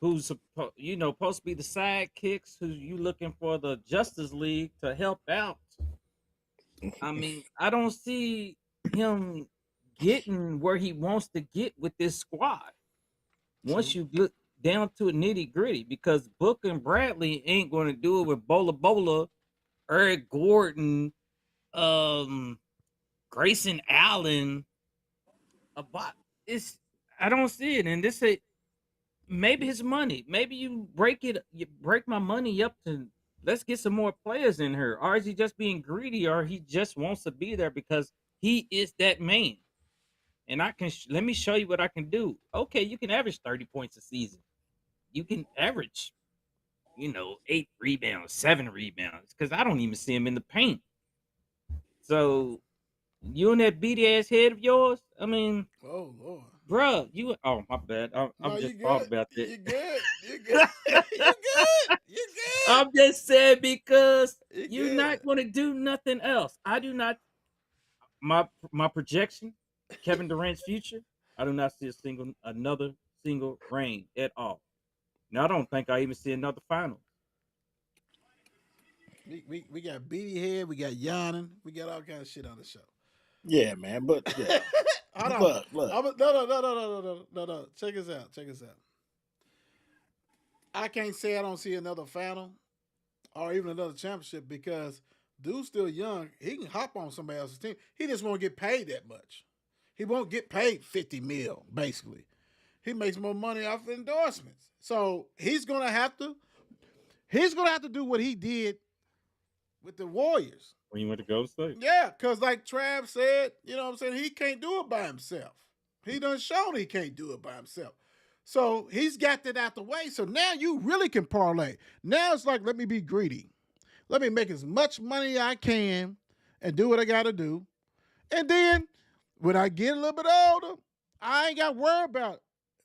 who's supposed to be the sidekicks, who you looking for the Justice League to help out. I mean, I don't see him getting where he wants to get with this squad. Once you look down to a nitty gritty, because Book and Bradley ain't going to do it with Bola, Eric Gordon, Grayson Allen. About it's, I don't see it, and this maybe his money. Maybe you break my money up to let's get some more players in here, or is he just being greedy, or he just wants to be there because he is that man. And I can let me show you what I can do. Okay, you can average 30 points a season. You can average, 8 rebounds, 7 rebounds, because I don't even see him in the paint. So you and that beady ass head of yours, I mean, Oh Lord. bruh, oh my bad. I'm No, just you thought good. about that. You good. You good. You good. You good. I'm just saying because You you're good. not going to do nothing else. I do not. My projection, Kevin Durant's future. I do not see another single ring at all. Now I don't think I even see another final. We got beady head. We got yawning. We got all kind of shit on the show. yeah, man. But yeah, Hold on. look. No. Check us out. Check us out. I can't say I don't see another final or even another championship because dude's still young. He can hop on somebody else's team. He just won't get paid that much. He won't get paid 50 mil, basically. He makes more money off endorsements. So he's gonna have to do what he did with the Warriors. When you went to Golden State. Yeah, because like Trav said, you know what I'm saying, he can't do it by himself. He done shown he can't do it by himself. So he's got that out the way. So now you really can parlay. Now it's like, let me be greedy. Let me make as much money I can and do what I got to do. And then when I get a little bit older, I ain't got to worry about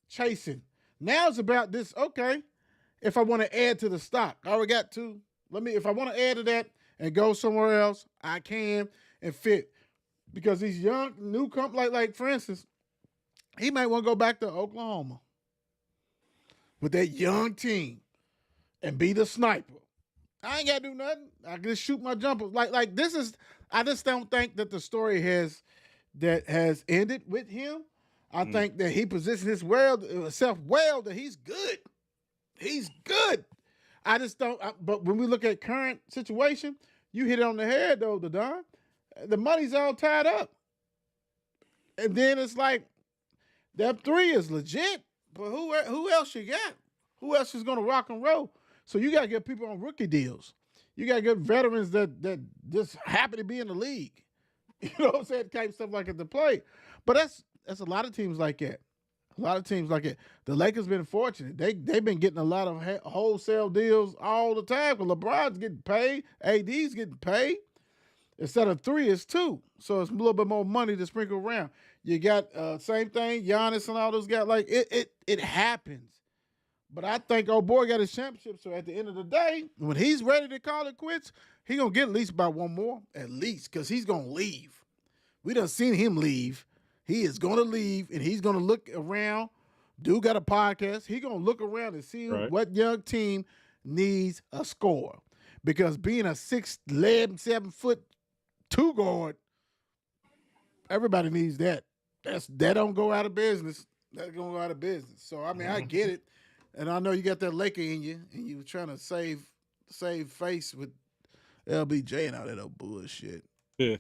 chasing. Now it's about this, okay, if I want to add to the stock, I already got two. If I want to add to that and go somewhere else, I can and fit. Because these young new companies, like for instance, he might want to go back to Oklahoma with that young team and be the sniper. I ain't got to do nothing. I can just shoot my jumper. Like this is. I just don't think that the story has ended with him. I think that he positioned himself well that he's good. He's good. I just don't. But when we look at current situation, you hit it on the head though, Don. The money's all tied up, and then it's like that three is legit. But who else you got? Who else is going to rock and roll? So you got to get people on rookie deals. You got to get veterans that just happen to be in the league. You know what I'm saying? Type stuff like that to play. But that's a lot of teams like that. A lot of teams like it. The Lakers been fortunate. They've been getting a lot of wholesale deals all the time. Because LeBron's getting paid, AD's getting paid. Instead of three, it's two. So it's a little bit more money to sprinkle around. You got same thing, Giannis and all those guys. Like it happens. But I think old boy got his championship. So at the end of the day, when he's ready to call it quits, he gonna get at least about one more, at least, because he's gonna leave. We done seen him leave. He is gonna leave, and he's gonna look around. Dude got a podcast. He gonna look around and see what young team needs a score, because being a 6'11", 7'2" guard, everybody needs that. That don't go out of business. That's gonna go out of business. So I mean, I get it. And I know you got that Laker in you, and you were trying to save face with LBJ and all that old bullshit. So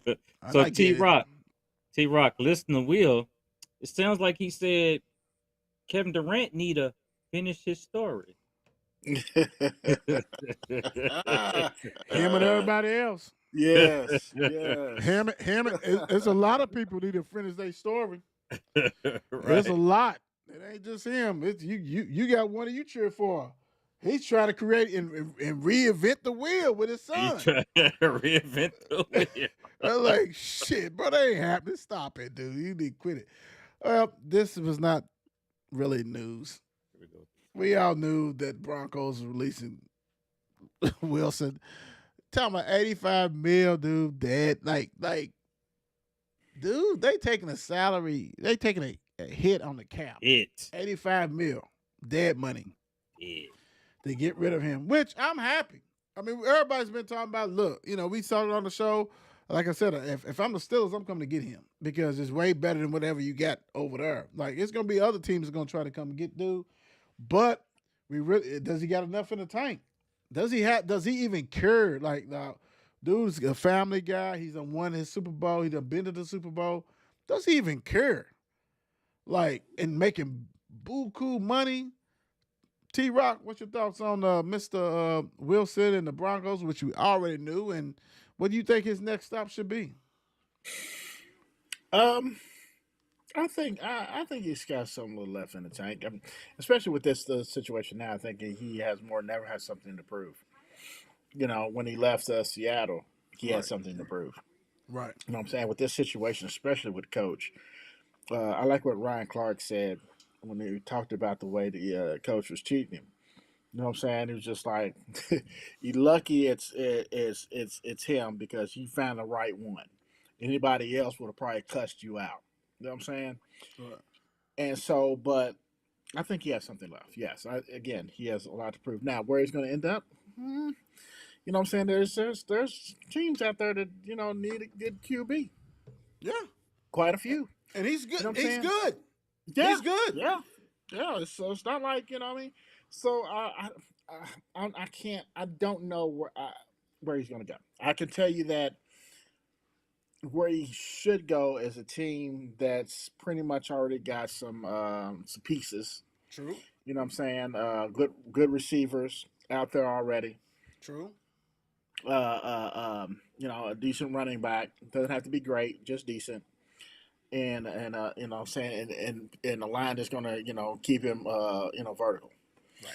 T-Rock, listen to Will. It sounds like he said Kevin Durant need to finish his story. Him and everybody else. Yes. Him. It's a lot of people need to finish their story. Right. There's a lot. It ain't just him. It's you got one of you cheer for. He's trying to create and reinvent the wheel with his son. He's trying to reinvent the wheel. I'm like, shit, bro, that ain't happening. Stop it, dude. You need to quit it. Well, this was not really news. We all knew that Broncos were releasing Wilson. Talking about 85 mil, dude, dead. Like, dude, they taking a salary. They taking a hit on the cap. 85 mil, dead money. Yeah. They get rid of him, which I'm happy. I mean, everybody's been talking about, look, we saw it on the show. Like I said, if I'm the Steelers, I'm coming to get him because it's way better than whatever you got over there. Like, it's going to be other teams that are going to try to come and get dude. But does he got enough in the tank? Does he even care? Like, dude's a family guy. He's done won his Super Bowl. He's done been to the Super Bowl. Does he even care? Like, and making buku money. T-Rock, what's your thoughts on Mr. Wilson and the Broncos, which we already knew, and what do you think his next stop should be? I think he's got some little left in the tank. I mean, especially with the situation now. I think he has more than ever has something to prove. When he left Seattle, he had something to prove. Right. You know what I'm saying? With this situation, especially with Coach, I like what Ryan Clark said when he talked about the way the coach was cheating him. You know what I'm saying? He was just like, "You lucky it's him because he found the right one. Anybody else would have probably cussed you out." You know what I'm saying? Right. And so, but I think he has something left. Yes, again, he has a lot to prove. Now, where he's going to end up? You know what I'm saying? There's teams out there that need a good QB. Yeah, quite a few. And he's good. You know what I'm he's saying? good. Yeah. He's good. Yeah. So it's not like, what I mean? So I can't. I don't know where he's going to go. I can tell you that where he should go is a team that's pretty much already got some pieces. True. You know what I'm saying? Good receivers out there already. True. A decent running back. Doesn't have to be great, just decent. And you know what I'm saying, and the line is gonna, keep him vertical. Right.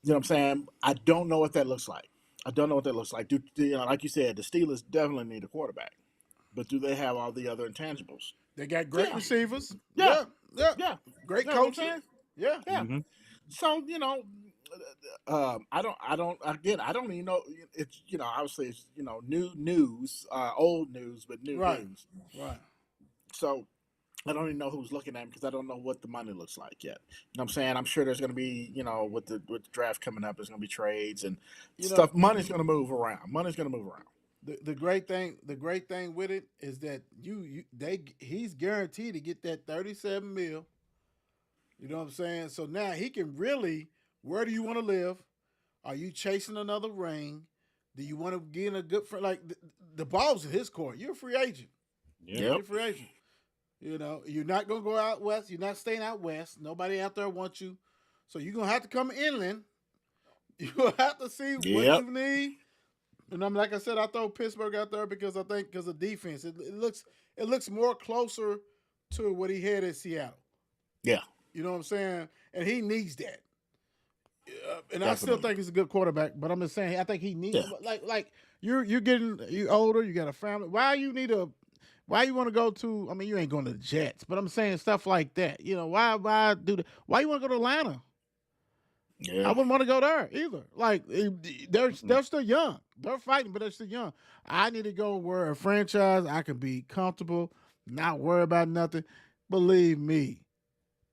You know what I'm saying? I don't know what that looks like. I don't know what that looks like. Like you said, the Steelers definitely need a quarterback, but do they have all the other intangibles? They got great Yeah, receivers. yeah, Yeah. Yeah. yeah. Great You know what I'm coaching. saying? Yeah. Yeah. Hmm. So I don't even know. It's obviously it's new news, old news, but new Right. news. Right. So I don't even know who's looking at him because I don't know what the money looks like yet. You know what I'm saying? I'm sure there's going to be, with the draft coming up, there's going to be trades and You know, stuff. Money's going to move around. Money's going to move around. the great thing with it is that he's guaranteed to get that 37 mil. You know what I'm saying? So now he can really, where do you want to live? Are you chasing another ring? Do you want to get in a good friend? Like the ball's in his court. You're a free agent. Yeah. Yep. You're a free agent. You're not gonna go out west. You're not staying out west. Nobody out there wants you. So you're gonna have to come inland. You'll have to see what Yep. you need. And I'm like I said, I throw Pittsburgh out there because I think because of defense, it looks more closer to what he had at Seattle. Yeah. You know what I'm saying? And he needs that. And I still Definitely. think he's a good quarterback, but I'm just saying I think he needs Yeah. like you older, you got a family. Why you want to go to? I mean, you ain't going to the Jets, but I'm saying stuff like that. Why do that? Why you want to go to Atlanta? I Yeah. wouldn't want to go there either. Like they're Mm. they're still young. They're fighting, but they're still young. I need to go where a franchise I can be comfortable, not worry about nothing. Believe me,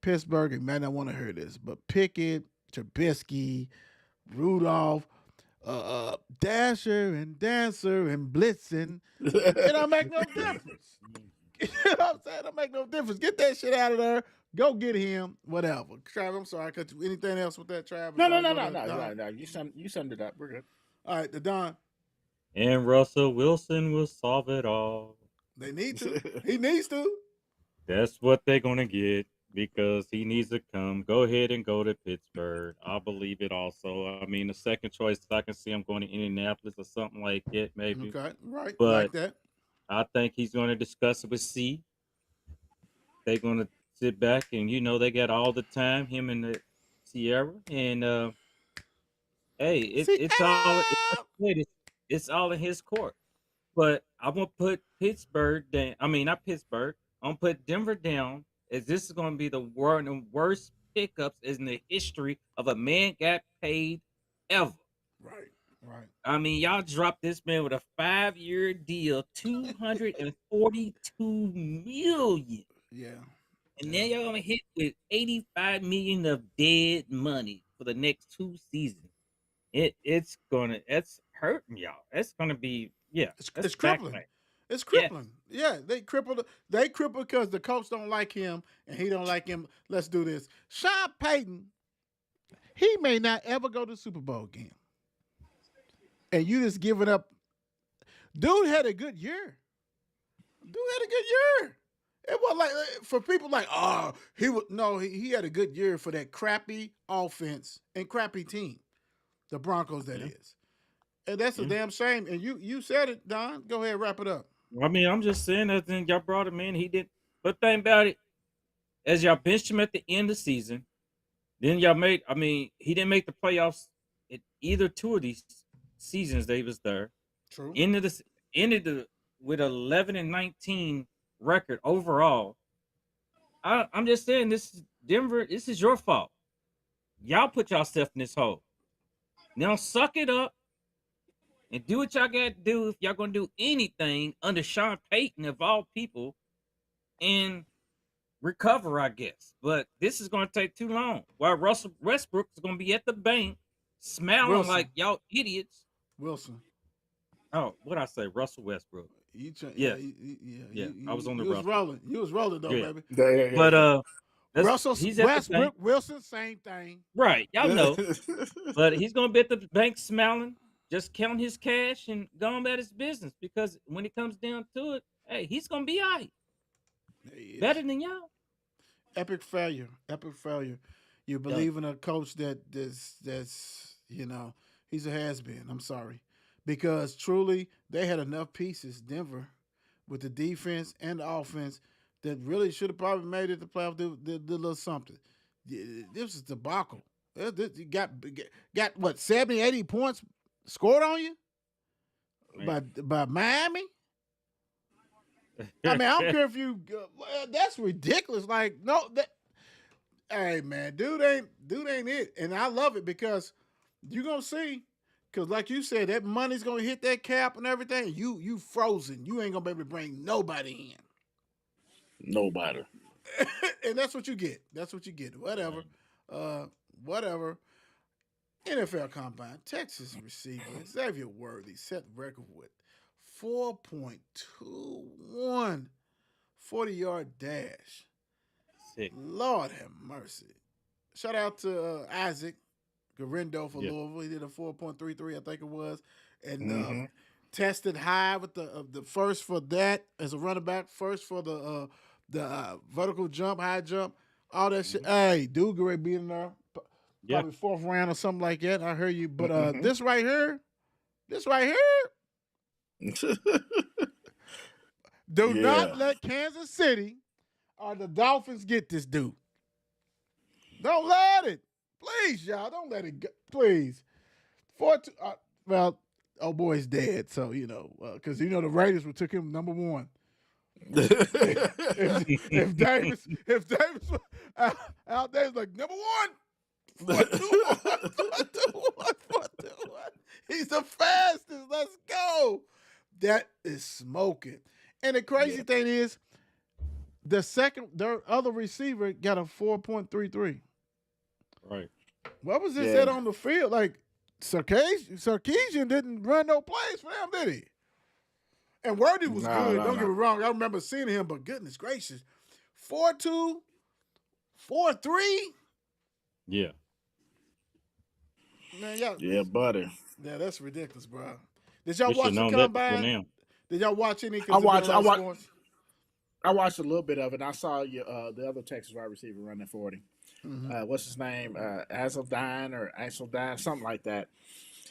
Pittsburgh, you might not want to hear this, but Pickett, Trubisky, Rudolph, Dasher and Dancer and Blitzen, it don't make no difference. You know what I'm saying? It don't make no difference. Get that shit out of there. Go get him. Whatever. Travis, I'm sorry. I cut you. Anything else with that, Travis? No, Before no, I no, go no, to no, no, Don? no. You summed it up. We're good. All right, the Don. And Russell Wilson will solve it all. They need to. He needs to. That's what they're gonna get because he needs to come. Go ahead and go to Pittsburgh. I believe it also. I mean, the second choice I can see him going to Indianapolis or something like it, maybe. Okay, right. Like But that. I think he's going to discuss it with C. They're going to sit back and they got all the time, him and the Sierra, and hey, See, it's all like I said, it's all in his court. But I'm gonna put Pittsburgh down. I mean, not Pittsburgh. I'm gonna put Denver down, as this is gonna be the worst pickups in the history of a man got paid ever. right, right. I mean, y'all dropped this man with a 5-year deal, 242 million. Yeah, And yeah. then y'all gonna hit with 85 million of dead money for the next 2 seasons. It's hurting y'all. It's gonna be that's It's crippling. backlash. It's Yes. crippling. Yeah, they crippled. They crippled because the coach don't like him and he don't like him. Let's do this. Sean Payton, he may not ever go to the Super Bowl again, and you just giving up. Dude had a good year. Dude had a good year. It was like for people like, oh, he would no, he had a good year for that crappy offense and crappy team, the Broncos. That Yeah. is, and that's a Yeah. damn shame. And you said it, Don. Go ahead, wrap it up. I mean, I'm just saying that then y'all brought him in. He did, but think about it. As y'all benched him at the end of the season, then y'all made. I mean, he didn't make the playoffs in either two of these seasons that he was there. True. Ended with 11-19 record overall. I'm just saying this is Denver. This is your fault. Y'all put yourself in this hole. Now suck it up and do what y'all got to do if y'all gonna do anything under Sean Payton of all people and recover, I guess. But this is gonna take too long. While Russell Westbrook is gonna be at the bank smiling like Wilson. y'all idiots. Wilson. Oh, what I say, Russell Westbrook. Yeah, Yeah, yeah, yeah. I was on the you was Russell. rolling. You was rolling though, Yeah. baby. Yeah, yeah, yeah, But yeah. He's at the bank. Wilson, same thing. Right. Y'all know. But he's gonna be at the bank smiling, just counting his cash and going about his business because when it comes down to it, hey, he's gonna be all right. He Better is. than y'all. Epic failure. Epic failure. You Done. believe in a coach that's he's a has been. I'm sorry. Because truly they had enough pieces, Denver, with the defense and the offense that really should have probably made it to playoff, did a little something. This is debacle. You got what, 70, 80 points scored on you Man. by Miami? I mean, I don't care if you. That's ridiculous. Like, no, hey man, dude ain't it, and I love it because you gonna see, because like you said, that money's gonna hit that cap and everything. You frozen. You ain't gonna be able to bring nobody Nobody. in, and that's what you get. That's what you get. Whatever, whatever. NFL Combine, Texas receiver Xavier Worthy set record with 4.21 40-yard dash. Sick. Lord have mercy. Shout out to Isaac Garindo for Yeah. Louisville. He did a 4.33, I think it was, and Mhm. tested high with the first for that as a running back, first for the vertical jump, high jump, all that shit. Hey, dude, great being in there. Yeah. Probably fourth round or something like that. I heard you, but Mhm. this right here, do not Yeah. let Kansas City or the Dolphins get this dude. Don't let it. Please, y'all. Don't let it go. Please. 4-2. Well, old boy's dead, so, because, the Raiders would took him number one. If Davis was out there, it's like, number one. 4-2-1. He's the fastest. Let's go. That is smoking. And the crazy thing is, their other receiver got a 4.33. Right. What was this Yeah. at on the field? Like, Sarkisian didn't run no plays for them, did he? And Worthy was good. Don't get me wrong. I remember seeing him, but goodness gracious. 4.2, 4.3. Yeah. Man, y'all. Yeah, buddy. Yeah, that's ridiculous, bro. Did y'all We watch should the know that before combine? now. Did y'all watch any? I watched a little bit of it. I saw the other Texas wide receiver running 40. What's his name? Axeldine, something like that.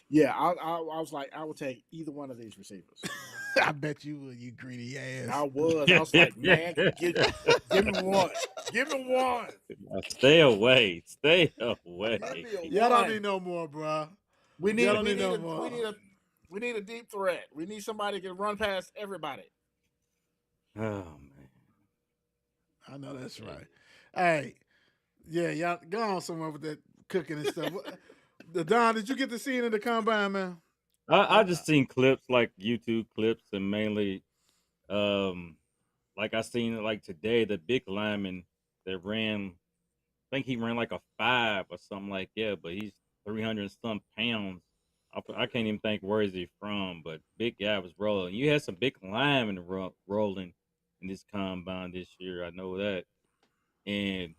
Yeah, I was like, I would take either one of these receivers. I bet you would, you greedy ass. I was like, man, give me one. Give me one. Stay away. Stay away. Give me a Y'all don't one. need no more, bro. We need Y'all don't we need need no a, more. we need a deep threat. We need somebody who can run past everybody. Oh man. I know that's right. Hey, yeah, y'all go on somewhere with that cooking and stuff. Don, did you get to see it in the combine, man? I just seen clips like YouTube clips and mainly like I seen it like today, the big lineman that ran, I think he ran like a 5 or something like that, but he's 300 and some pounds. I can't even think where is he from, but big guy was rolling. You had some big linemen rolling in this combine this year. I know that. And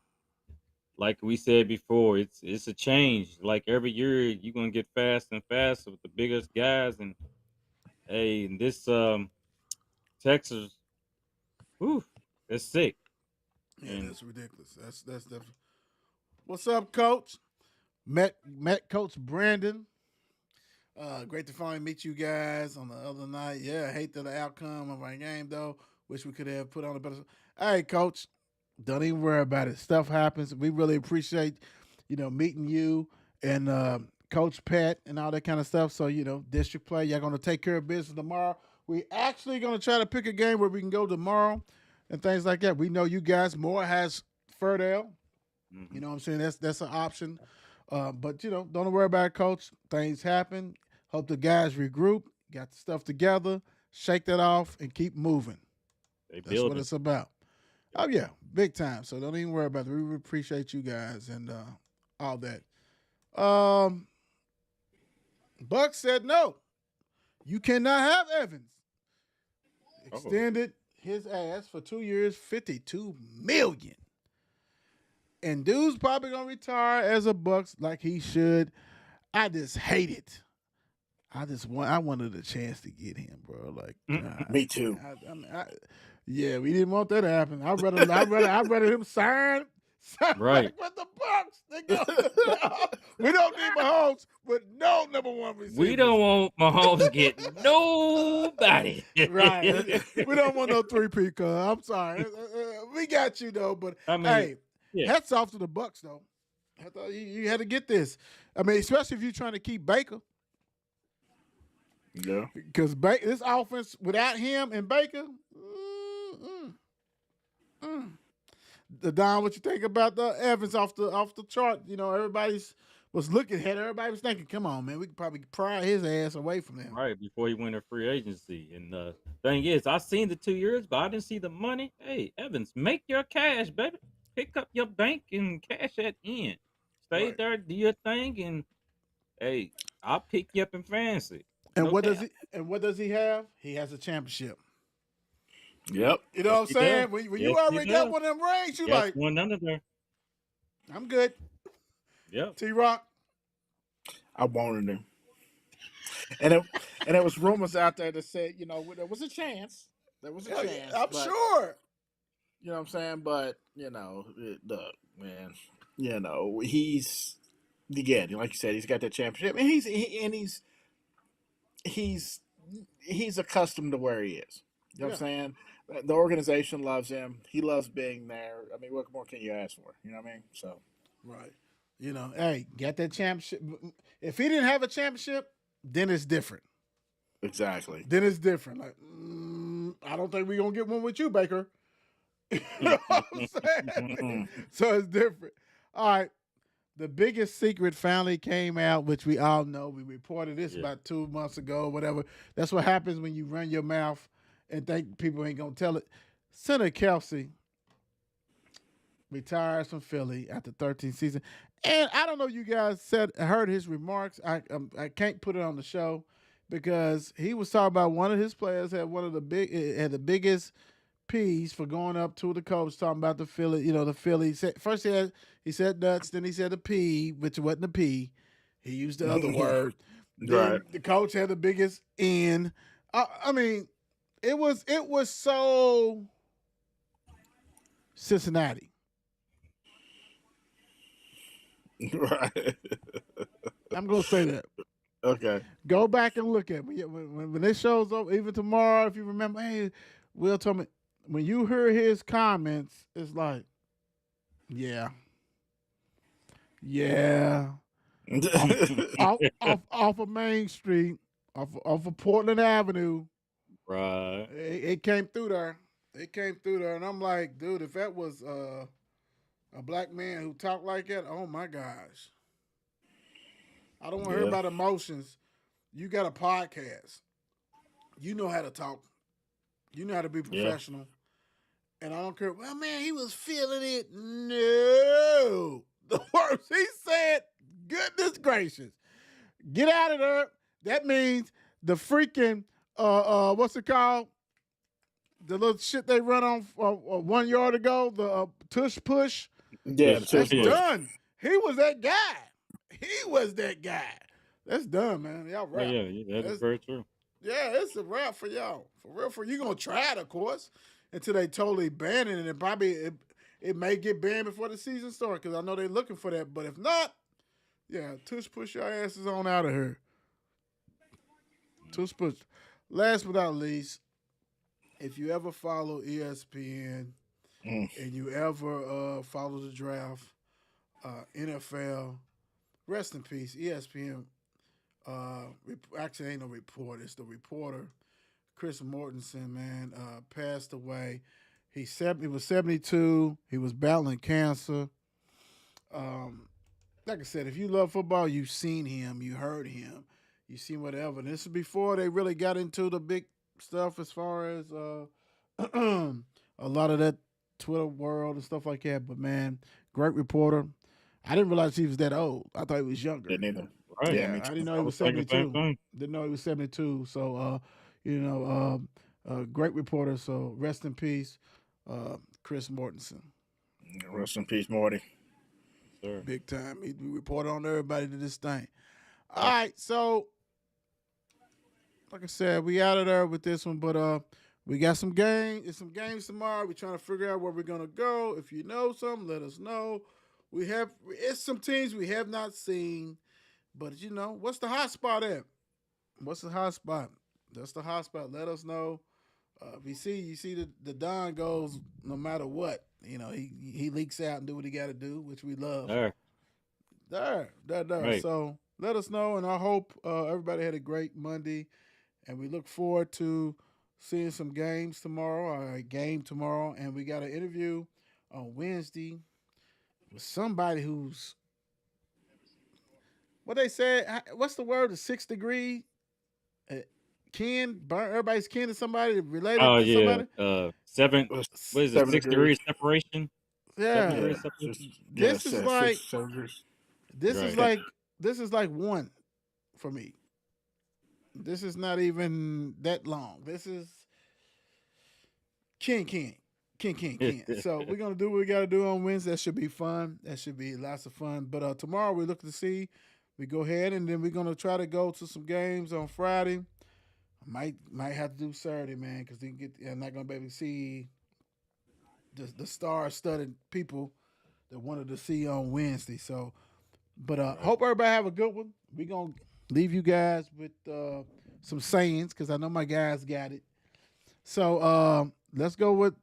like we said before, it's a change. Like every year you're gonna get faster and faster with the biggest guys. And hey, in this Texas, whew, that's sick. Yeah, And that's ridiculous. That's definitely. What's up, Coach? Met Coach Brandon. Great to finally meet you guys on the other night. Yeah, I hate the outcome of our game though. Wish we could have put on a better. Hey, Coach, don't even worry about it. Stuff happens. We really appreciate, meeting you and Coach Pat and all that kind of stuff. So district play. Y'all gonna take care of business tomorrow. We actually gonna try to pick a game where we can go tomorrow and things like that. We know you guys. Moore has Ferdale. You know what I'm saying? That's an option. But don't worry about it, Coach. Things happen. Hope the guys regroup, got the stuff together, shake that off, and keep moving. they That's build what it. it's about. Oh yeah, big time. So don't even worry about it. We really appreciate you guys and all that. Buck said no. You cannot have Evans. Extended his ass for 2 years, $52 million. And dude's probably gonna retire as a Bucks like he should. I just hate it. I wanted a chance to get him, bro. Like, God, Me too. yeah, we didn't want that to happen. I'd rather him sign Right. back with the Bucks. We don't need Mahomes with no number one receiver. We don't want Mahomes get nobody. Right. We don't want no 3P. I'm sorry. We got you though, but I mean, hey, yeah. hats off to the Bucks though. I thought you had to get this. I mean, especially if you're trying to keep Baker. Yeah. Because this offense without him and Baker, the Don, what you think about the Evans off the chart? You know, everybody was looking at. Everybody was thinking, "Come on, man, we could probably pry his ass away from them." Right before he went to free agency. And thing is, I seen the 2 years, but I didn't see the money. Hey, Evans, make your cash, baby. Pick up your bank and cash that in. Stay Right. there, do your thing, and hey, I'll pick you up in fantasy. And No what doubt. what does he have? He has a championship. Yep. You know what I'm He saying? does. When Yes, you he already got does. one of them rings, you Yes, like, one under there. I'm good. Yep. T-Rock. I wanted him. And it was rumors out there that said, you know, there was a chance. There was a Yeah, chance. I'm but, sure. You know what I'm saying? But, you know, look, man, you know, he's again, like you said, he's got that championship. And he's accustomed to where he is. You know what I'm saying? The organization loves him. He loves being there. I mean, what more can you ask for? You know what I mean? So Right. You know, hey, got that championship. If he didn't have a championship, then it's different. exactly. Then it's different. Like, I don't think we're going to get one with you, Baker. You know what I'm saying? So it's different. All right. The biggest secret finally came out, which we all know. We reported this about 2 months ago, whatever. That's what happens when you run your mouth and think people ain't going to tell it. Senator Kelsey retires from Philly after 13 seasons. And I don't know if you guys heard his remarks. I can't put it on the show because he was talking about one of his players had the biggest P's for going up to the coach talking about the Philly, the Philly. First he said nuts, then he said the P, which wasn't the P. He used the other word. Then Right. the coach had the biggest N. I mean, it was so Cincinnati. Right. I'm gonna say that. Okay. Go back and look at it. When this shows up, even tomorrow, if you remember, hey, Will told me when you hear his comments, it's like, yeah, off of Main Street, off of Portland Avenue. Right. It came through there. And I'm like, dude, if that was a black man who talked like that, oh my gosh. I don't want to hear about emotions. You got a podcast. You know how to talk. You know how to be professional. And I don't care. Well, man, he was feeling it. No. The worst he said, goodness gracious. Get out of there. That means the freaking, what's it called? The little shit they run on 1 yard ago, the tush push. Yeah, That's done. He was that guy. That's done, man. Y'all rap. Yeah, that's very true. Yeah, it's a wrap for y'all. For real, you gonna try it, of course, until they totally ban it, and it probably it may get banned before the season starts because I know they're looking for that. But if not, yeah, tush push your asses on out of here. Tush push. Last but not least, if you ever follow ESPN and you ever follow the draft, NFL, rest in peace, ESPN. Actually, ain't no report. It's the reporter, Chris Mortensen. Man, passed away. He was 72. He was battling cancer. Like I said, if you love football, you've seen him, you heard him, you seen whatever. And this is before they really got into the big stuff as far as a lot of that Twitter world and stuff like that. But man, great reporter. I didn't realize he was that old. I thought he was younger. Didn't either. Right. Yeah, I didn't know he was thinking the same 72. thing. Didn't know he was 72. So, great reporter. So, rest in peace, Chris Mortensen. Rest in peace, Morty. sir. Big time. We report on everybody to this thing. All Yep. right, so like I said, we out of there with this one, but we got some games tomorrow. We're trying to figure out where we're gonna go. If you know something, let us know. It's some teams we have not seen, but what's the hot spot at? What's the hot spot? That's the hot spot. Let us know. You see the Don goes no matter what. He leaks out and do what he got to do, which we love. There. There. Right. So let us know, and I hope everybody had a great Monday, and we look forward to seeing some games tomorrow, or a game tomorrow, and we got an interview on Wednesday with somebody who's what they said. What's the word? The 6 degree uh, kin. Everybody's kin to somebody related Oh to yeah. somebody. Seven. What is it? 7 Six degrees. degrees separation. Seven Yeah, degrees Yeah, separation. yeah, this is like 7 degrees. this is Right. like this is like one for me. This is not even that long. This is King King. King. So we're gonna do what we gotta do on Wednesday. That should be fun. That should be lots of fun. But tomorrow we're looking to see. We go ahead and then we're gonna try to go to some games on Friday. Might have to do Saturday, man, because I'm not gonna be able to see the star-studded people that wanted to see on Wednesday. So, but Right. hope everybody have a good one. We're gonna leave you guys with some sayings because I know my guys got it. So let's go with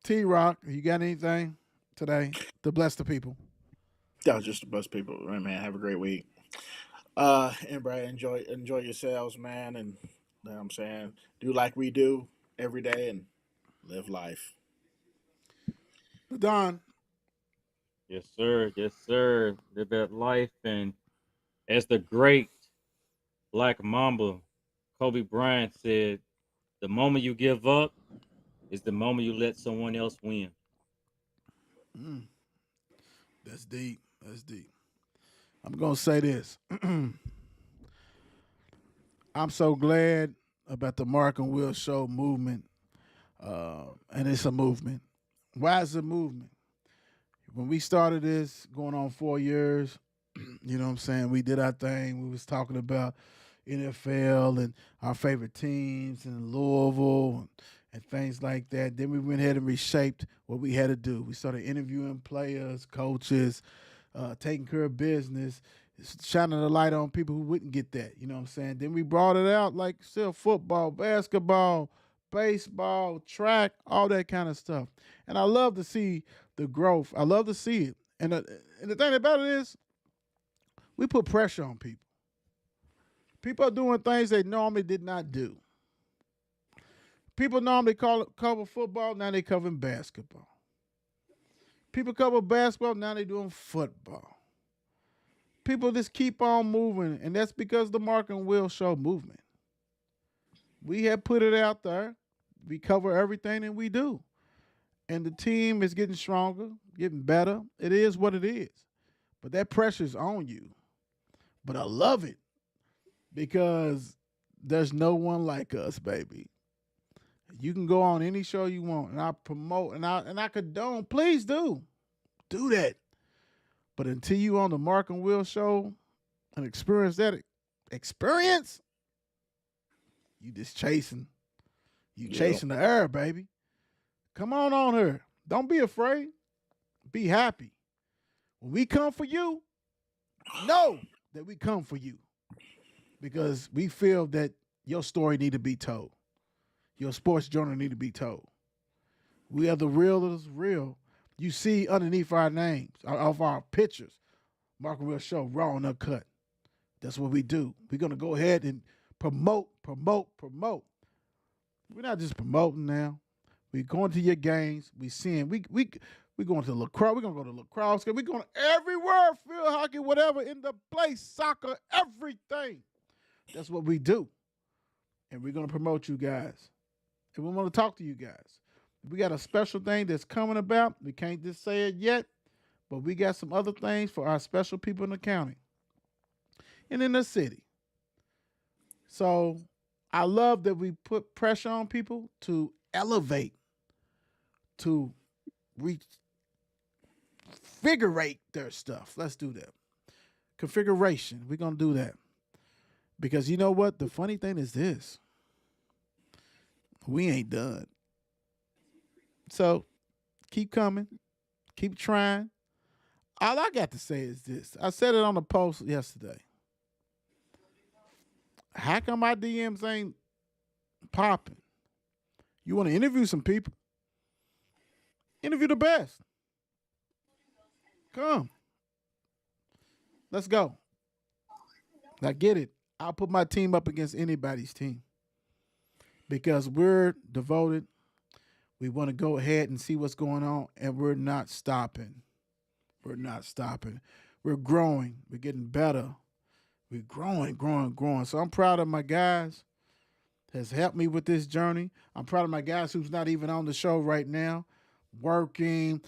T Rock. You got anything today to bless the people? That was just the best people. Right, man. Have a great week. And Brad, enjoy yourselves, man. And you know what I'm saying, do like we do every day and live life. Don. Yes, sir. Yes, sir. Live that life, and as the great Black Mamba Kobe Bryant said, "The moment you give up is the moment you let someone else win." Mm, that's deep. That's deep. I'm gonna say this. I'm so glad about the Mark and Will Show movement, and it's a movement. Why is it a movement? When we started this, going on 4 years, you know what I'm saying? We did our thing. We was talking about NFL and our favorite teams and Louisville and things like that. Then we went ahead and reshaped what we had to do. We started interviewing players, coaches, taking care of business, shining the light on people who wouldn't get that. You know what I'm saying? Then we brought it out like still football, basketball, baseball, track, all that kind of stuff. And I love to see the growth. I love to see it. And the thing about it is, we put pressure on people. People are doing things they normally did not do. People normally cover football, now they covering basketball. People cover basketball, now they doing football. People just keep on moving, and that's because the Mark and Will Show movement. We have put it out there. We cover everything that we do. And the team is getting stronger, getting better. It is what it is. But that pressure's on you. But I love it because there's no one like us, baby. You can go on any show you want, and I promote and I condone. Please do that. But until you on the Mark and Will Show and experience that experience, you just chasing. You Yeah. chasing the air, baby. Come on here. Don't be afraid. Be happy. When we come for you, know that we come for you because we feel that your story need to be told. Your sports journal need to be told. We are the realest real. You see underneath our names, of our pictures, Mark and Will Show, raw and uncut. That's what we do. We're gonna go ahead and promote. We're not just promoting now. We going to your games. We seeing we going to lacrosse. We're gonna go to lacrosse. We going everywhere, field hockey, whatever in the place, soccer, everything. That's what we do, and we're gonna promote you guys, and we want to talk to you guys. We got a special thing that's coming about. We can't just say it yet, but we got some other things for our special people in the county and in the city. So I love that we put pressure on people to elevate, to reach configurate their stuff. Let's do that. Configuration. We're going to do that. Because you know what? The funny thing is this. We ain't done. So keep coming. Keep trying. All I got to say is this. I said it on the post yesterday. How come my DMs ain't popping? You want to interview some people? Interview the best. Come. Let's go. Now get it. I'll put my team up against anybody's team. Because we're devoted. We want to go ahead and see what's going on, and we're not stopping. We're not stopping. We're growing. We're getting better. We're growing. So I'm proud of my guys. Has helped me with this journey. I'm proud of my guys who's not even on the show right now, working,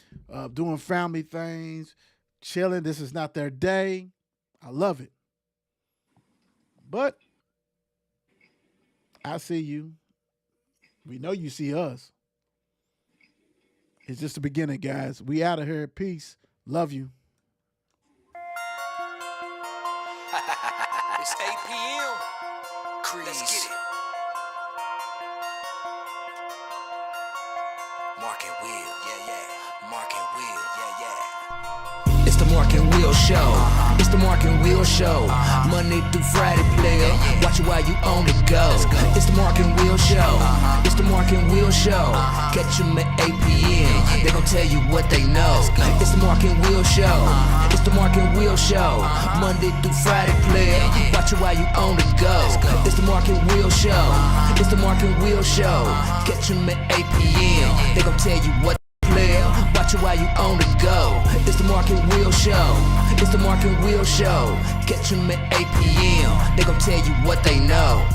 doing family things, chilling. This is not their day. I love it. But I see you. We know you see us. It's just the beginning, guys. We out of here. Peace. Love you. It's 8 p.m. Crease. Let's get it. Mark and Will, yeah. Mark and Will, yeah. It's the Mark and Will Show. It's the Mark and Will Show. Monday through Friday, player. Watch it while you on the go. It's the Mark and Will Show. It's the Mark and Will Show. Catch them at 8 p.m. They gon' tell you what they know. It's the Mark and Will Show. It's the Mark and Will Show. Monday through Friday, player. Watch it while you on the go. It's the Mark and Will Show. It's the Mark and Will Show. Catch them at 8 p.m. They gon' tell you what player. Watch it while you on the go. It's the Mark and Will Show. It's the Mark and Will Show. Catch them at 8 p.m. They gon' tell you what they know.